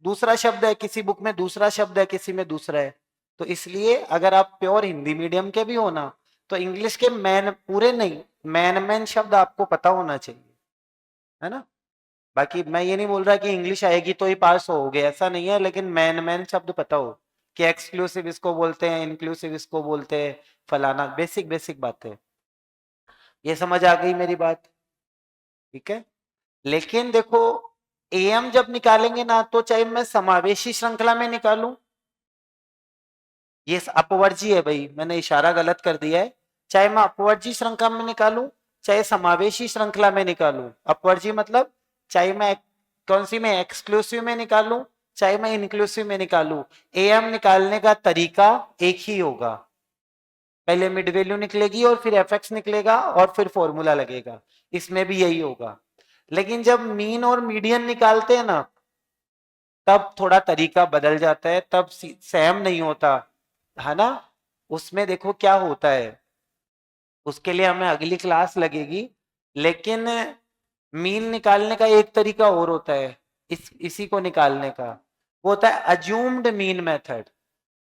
दूसरा शब्द है, किसी बुक में दूसरा शब्द है, किसी में दूसरा है। तो इसलिए अगर आप प्योर हिंदी मीडियम के भी हो ना, तो इंग्लिश के मैन पूरे नहीं, मैन मैन शब्द आपको पता होना चाहिए, है ना। बाकी मैं ये नहीं बोल रहा कि इंग्लिश आएगी तो ही पास होगे, ऐसा नहीं है, लेकिन मैन मैन शब्द पता हो कि एक्सक्लूसिव इसको बोलते हैं, इंक्लूसिव इसको बोलते हैं, फलाना, बेसिक बेसिक बातें। ये समझ आ गई मेरी बात? ठीक है। लेकिन देखो, एम जब निकालेंगे ना, तो चाहे मैं समावेशी श्रृंखला में निकालूं, ये अपवर्जी है भाई, मैंने इशारा गलत कर दिया है। चाहे मैं अपवर्जी श्रृंखला में निकालूं, चाहे समावेशी श्रृंखला में निकालूं। अपवर्जी मतलब चाहे मैं कौन सी में, एक्सक्लूसिव में निकालूं, चाहे मैं इंक्लूसिव में निकालूं, एम निकालने का तरीका एक ही होगा। पहले मिड वैल्यू निकलेगी और फिर एफ एक्स निकलेगा और फिर फॉर्मूला लगेगा। इसमें भी यही होगा। लेकिन जब मीन और मीडियन निकालते हैं ना, तब थोड़ा तरीका बदल जाता है, तब सेम नहीं होता, है ना। उसमें देखो क्या होता है, उसके लिए हमें अगली क्लास लगेगी। लेकिन मीन निकालने का एक तरीका और होता है, इसी को निकालने का, वो होता है अज्यूम्ड मीन मेथड।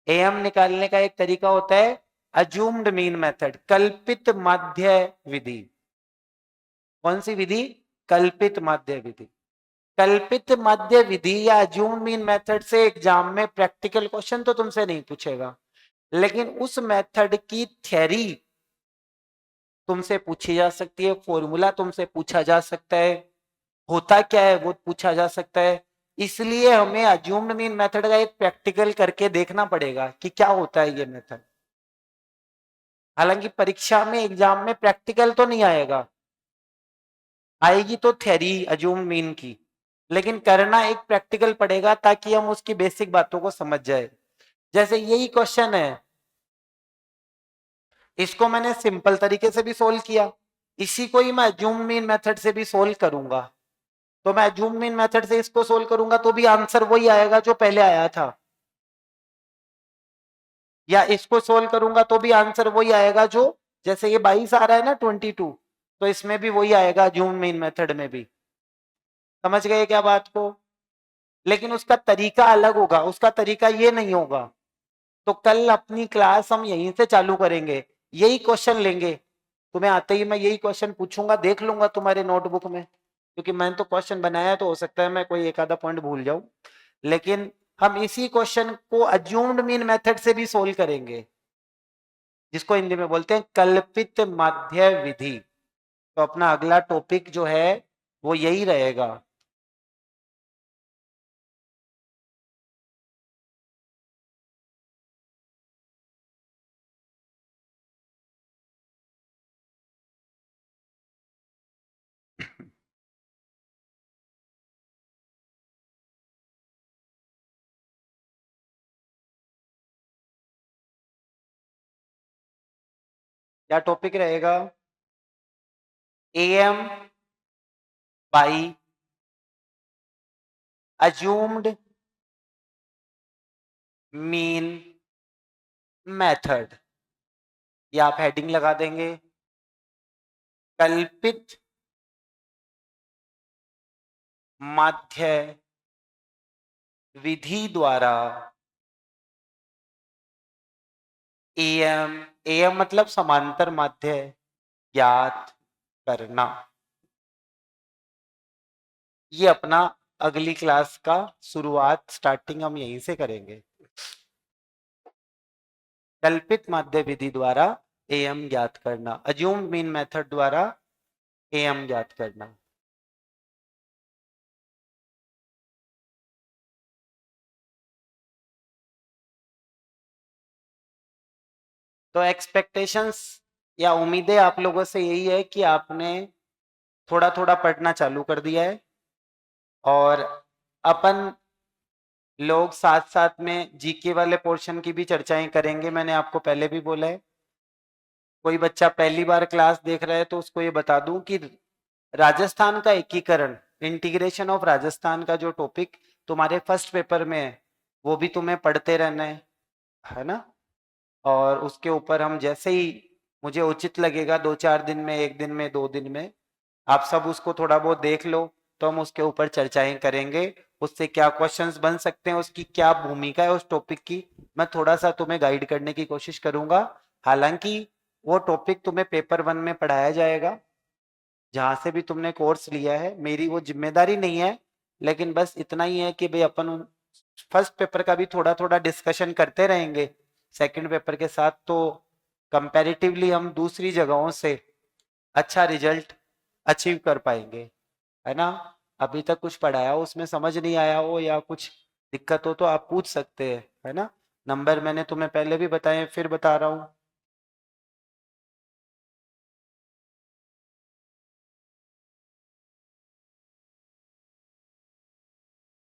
एम निकालने का एक तरीका होता है अज्यूम्ड मीन मेथड, कल्पित माध्य विधि। कौन सी विधि? कल्पित माध्य विधि। कल्पित मध्य विधि या अज्यूम मीन मेथड से एग्जाम में प्रैक्टिकल क्वेश्चन तो तुमसे नहीं पूछेगा, लेकिन उस मेथड की थ्योरी तुमसे पूछी जा सकती है, फॉर्मूला तुमसे पूछा जा सकता है, होता क्या है वो पूछा जा सकता है। इसलिए हमें अज्यूम्ड मीन मेथड का एक प्रैक्टिकल करके देखना पड़ेगा कि क्या होता है ये मेथड। हालांकि परीक्षा में, एग्जाम में प्रैक्टिकल तो नहीं आएगा, आएगी तो थ्योरी अज्यूम मीन की, लेकिन करना एक प्रैक्टिकल पड़ेगा ताकि हम उसकी बेसिक बातों को समझ जाए। जैसे यही क्वेश्चन है, इसको मैंने सिंपल तरीके से भी सोल्व किया, इसी को ही मैं अज्यूम मीन मेथड से भी सोल्व करूंगा। तो मैं अज्यूम मीन मेथड से इसको सोल्व करूंगा तो भी आंसर वही आएगा जो पहले आया था। या इसको सोल्व करूंगा तो भी आंसर वही आएगा, जो जैसे ये 22 आ रहा है ना 22, तो इसमें भी वही आएगा अज्यूम मीन मेथड में भी। समझ गए क्या बात को? लेकिन उसका तरीका अलग होगा, उसका तरीका ये नहीं होगा। तो कल अपनी क्लास हम यहीं से चालू करेंगे, यही क्वेश्चन लेंगे। तुम्हें आते ही मैं यही क्वेश्चन पूछूंगा, देख लूंगा तुम्हारे नोटबुक में, क्योंकि मैंने तो क्वेश्चन बनाया है, तो हो सकता है मैं कोई एक आधा पॉइंट भूल जाऊं। लेकिन हम इसी क्वेश्चन को अज्यूम्ड मीन मेथड से भी सोल्व करेंगे, जिसको हिंदी में बोलते हैं कल्पित माध्य विधि। तो अपना अगला टॉपिक जो है वो यही रहेगा। क्या टॉपिक रहेगा? M by assumed mean method. या आप हेडिंग लगा देंगे, कल्पित माध्य विधि द्वारा एम, एम मतलब समांतर माध्य ज्ञात करना। ये अपना अगली क्लास का शुरुआत, स्टार्टिंग हम यहीं से करेंगे। कल्पित माध्य विधि द्वारा एम ज्ञात करना, अज्यूम्ड मीन मेथड द्वारा एम ज्ञात करना। तो एक्सपेक्टेशंस या उम्मीदें आप लोगों से यही है कि आपने थोड़ा थोड़ा पढ़ना चालू कर दिया है, और अपन लोग साथ साथ में जीके वाले पोर्शन की भी चर्चाएं करेंगे। मैंने आपको पहले भी बोला है, कोई बच्चा पहली बार क्लास देख रहा है तो उसको ये बता दूं कि राजस्थान का एकीकरण, इंटीग्रेशन ऑफ राजस्थान का जो टॉपिक तुम्हारे फर्स्ट पेपर में है, वो भी तुम्हें पढ़ते रहना है ना। और उसके ऊपर हम जैसे ही मुझे उचित लगेगा, 2-4 दिन में, एक दिन में, 2 दिन में, आप सब उसको थोड़ा बहुत देख लो, तो हम उसके ऊपर चर्चाएं करेंगे। उससे क्या क्वेश्चंस बन सकते हैं, उसकी क्या भूमिका है उस टॉपिक की, मैं थोड़ा सा तुम्हें गाइड करने की कोशिश करूंगा। हालांकि वो टॉपिक तुम्हें पेपर 1 में पढ़ाया जाएगा, जहां से भी तुमने कोर्स लिया है, मेरी वो जिम्मेदारी नहीं है। लेकिन बस इतना ही है कि भाई अपन फर्स्ट पेपर का भी थोड़ा थोड़ा डिस्कशन करते रहेंगे सेकंड पेपर के साथ, तो कंपैरेटिवली हम दूसरी जगहों से अच्छा रिजल्ट अचीव कर पाएंगे, है ना। अभी तक कुछ पढ़ाया हो उसमें समझ नहीं आया हो या कुछ दिक्कत हो तो आप पूछ सकते हैं, है ना। नंबर मैंने तुम्हें पहले भी बताए, फिर बता रहा हूँ।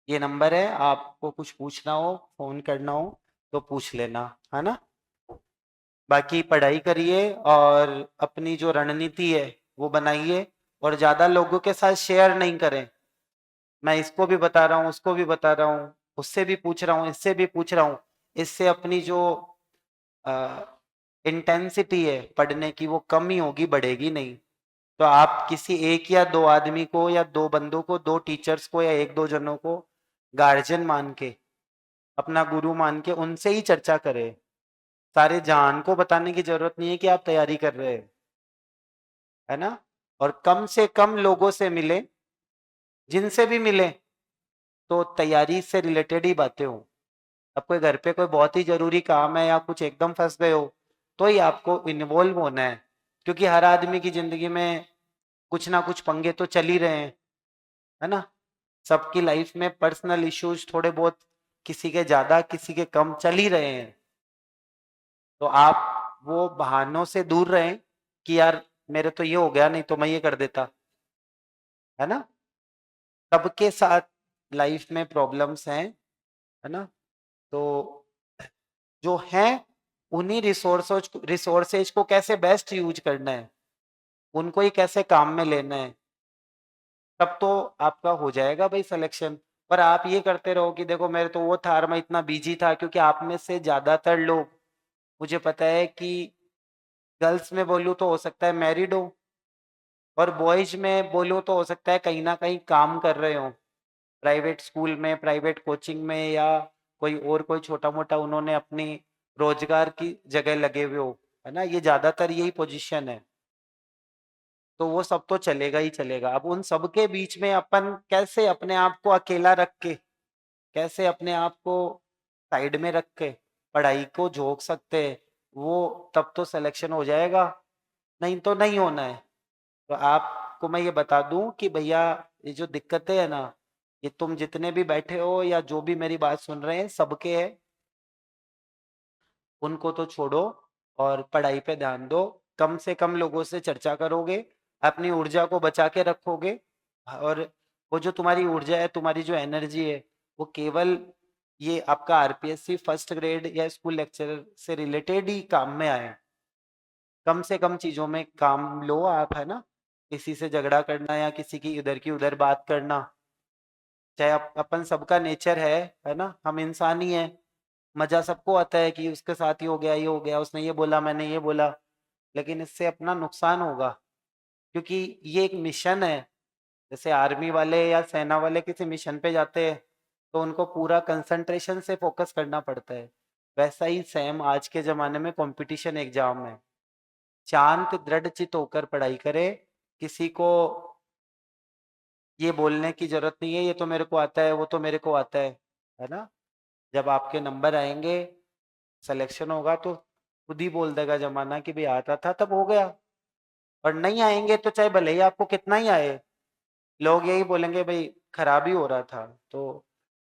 ये नंबर है, आपको कुछ पूछना हो, फोन करना हो तो पूछ लेना, है ना। बाकी पढ़ाई करिए, और अपनी जो रणनीति है वो बनाइए, और ज्यादा लोगों के साथ शेयर नहीं करें। मैं इसको भी बता रहा हूँ, उसको भी बता रहा हूँ, उससे भी पूछ रहा हूँ, इससे भी पूछ रहा हूँ। इससे अपनी जो इंटेंसिटी है पढ़ने की वो कम ही होगी, बढ़ेगी नहीं। तो आप किसी एक या दो आदमी को, या दो बंदों को, दो टीचर्स को, या एक दो जनों को गार्जियन मान के, अपना गुरु मान के उनसे ही चर्चा करें। सारे जहान को बताने की जरूरत नहीं है कि आप तैयारी कर रहे हैं, है ना। और कम से कम लोगों से मिले, जिनसे भी मिले तो तैयारी से रिलेटेड ही बातें हो। अब कोई घर पे कोई बहुत ही जरूरी काम है या कुछ एकदम फंस गए हो, तो ही आपको इन्वॉल्व होना है, क्योंकि हर आदमी की जिंदगी में कुछ ना कुछ पंगे तो चल ही रहे हैं, है ना। सबकी लाइफ में पर्सनल इश्यूज थोड़े बहुत, किसी के ज्यादा किसी के कम, चल ही रहे हैं। तो आप वो बहानों से दूर रहें कि यार मेरे तो ये हो गया, नहीं तो मैं ये कर देता, है ना। सबके साथ लाइफ में प्रॉब्लम्स हैं, है ना। तो जो है उन्हीं रिसोर्सेज को कैसे बेस्ट यूज करना है, उनको ही कैसे काम में लेना है, तब तो आपका हो जाएगा भाई सिलेक्शन। पर आप ये करते रहो कि देखो मेरे तो वो था, मैं इतना बिजी था, क्योंकि आप में से ज्यादातर लोग मुझे पता है कि गर्ल्स में बोलूँ तो हो सकता है मैरिड हो, और बॉयज में बोलूँ तो हो सकता है कहीं ना कहीं काम कर रहे हो, प्राइवेट स्कूल में, प्राइवेट कोचिंग में, या कोई और कोई छोटा मोटा उन्होंने अपनी रोजगार की जगह लगे हुए हो, है ना, ये ज्यादातर यही पोजीशन है। तो वो सब तो चलेगा ही चलेगा। अब उन सब के बीच में अपन कैसे अपने आप को अकेला रख के, कैसे अपने आप को साइड में रख के पढ़ाई को झोंक सकते हैं, वो तब तो सिलेक्शन हो जाएगा, नहीं तो नहीं होना है। तो आपको मैं ये बता दूं कि भैया, ये जो दिक्कतें है ना, ये तुम जितने भी बैठे हो या जो भी मेरी बात सुन रहे हैं सबके है, उनको तो छोड़ो और पढ़ाई पे ध्यान दो। कम से कम लोगों से चर्चा करोगे, अपनी ऊर्जा को बचा के रखोगे, और वो जो तुम्हारी ऊर्जा है, तुम्हारी जो एनर्जी है, वो केवल ये आपका आरपीएससी फर्स्ट ग्रेड या स्कूल लेक्चरर से रिलेटेड ही काम में आए। कम से कम चीजों में काम लो आप, है ना, किसी से झगड़ा करना या किसी की उधर बात करना, चाहे अपन सबका नेचर है ना, हम इंसान ही हैं, मजा सबको आता है कि उसके साथ ही हो गया, ये हो गया, उसने ये बोला, मैंने ये बोला, लेकिन इससे अपना नुकसान होगा, क्योंकि ये एक मिशन है। जैसे आर्मी वाले या सेना वाले किसी मिशन पे जाते हैं तो उनको पूरा कंसंट्रेशन से फोकस करना पड़ता है, वैसा ही सेम आज के जमाने में कंपटीशन एग्जाम है। शांत दृढ़ चित होकर पढ़ाई करे, किसी को ये बोलने की जरूरत नहीं है ये तो मेरे को आता है, वो तो मेरे को आता है ना। जब आपके नंबर आएंगे, सिलेक्शन होगा, तो खुद ही बोल देगा जमाना कि भाई आता था तब हो गया। और नहीं आएंगे तो चाहे भले ही आपको कितना ही आए, लोग यही बोलेंगे भाई खराब ही हो रहा था। तो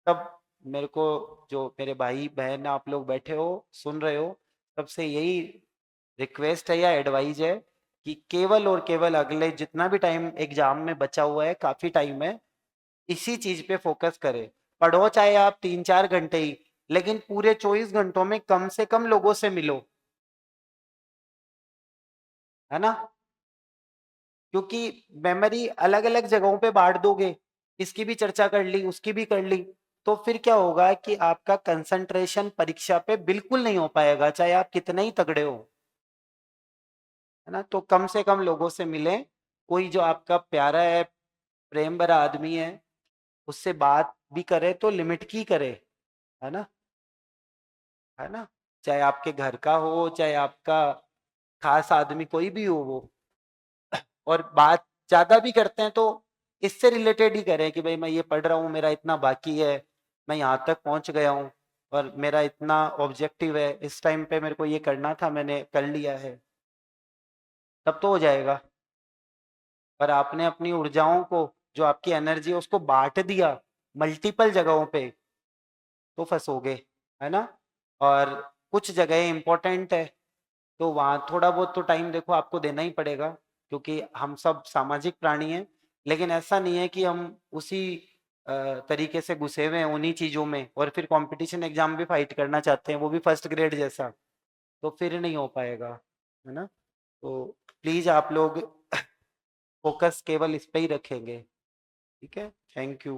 तब मेरे को, जो मेरे भाई बहन आप लोग बैठे हो सुन रहे हो, सबसे यही रिक्वेस्ट है या एडवाइस है कि केवल और केवल अगले जितना भी टाइम एग्जाम में बचा हुआ है, काफी टाइम है, इसी चीज पे फोकस करें। पढ़ो चाहे आप 3-4 घंटे ही, लेकिन पूरे 24 घंटों में कम से कम लोगों से मिलो, है ना, क्योंकि मेमोरी अलग अलग जगहों पे बांट दोगे, इसकी भी चर्चा कर ली, उसकी भी कर ली, तो फिर क्या होगा कि आपका कंसंट्रेशन परीक्षा पे बिल्कुल नहीं हो पाएगा, चाहे आप कितने ही तगड़े हो, है ना। तो कम से कम लोगों से मिले, कोई जो आपका प्यारा है, प्रेम भरा आदमी है, उससे बात भी करे तो लिमिट की करे, है ना, है ना, चाहे आपके घर का हो, चाहे आपका खास आदमी कोई भी हो वो। और बात ज्यादा भी करते हैं तो इससे रिलेटेड ही करें कि भाई मैं ये पढ़ रहा हूँ, मेरा इतना बाकी है, मैं यहाँ तक पहुंच गया हूँ, और मेरा इतना ऑब्जेक्टिव है, इस टाइम पे मेरे को ये करना था, मैंने कर लिया है, तब तो हो जाएगा। पर आपने अपनी ऊर्जाओं को, जो आपकी एनर्जी है, उसको बांट दिया मल्टीपल जगहों पे, तो फंसोगे, है ना। और कुछ जगह इंपॉर्टेंट है, तो वहाँ थोड़ा बहुत तो टाइम देखो आपको देना ही पड़ेगा, क्योंकि हम सब सामाजिक प्राणी हैं। लेकिन ऐसा नहीं है कि हम उसी तरीके से घुसे हुए हैं उन्हीं चीजों में, और फिर कंपटीशन एग्जाम भी फाइट करना चाहते हैं, वो भी फर्स्ट ग्रेड जैसा, तो फिर नहीं हो पाएगा, है ना। तो प्लीज आप लोग फोकस केवल इस पे ही रखेंगे, ठीक है। Thank you.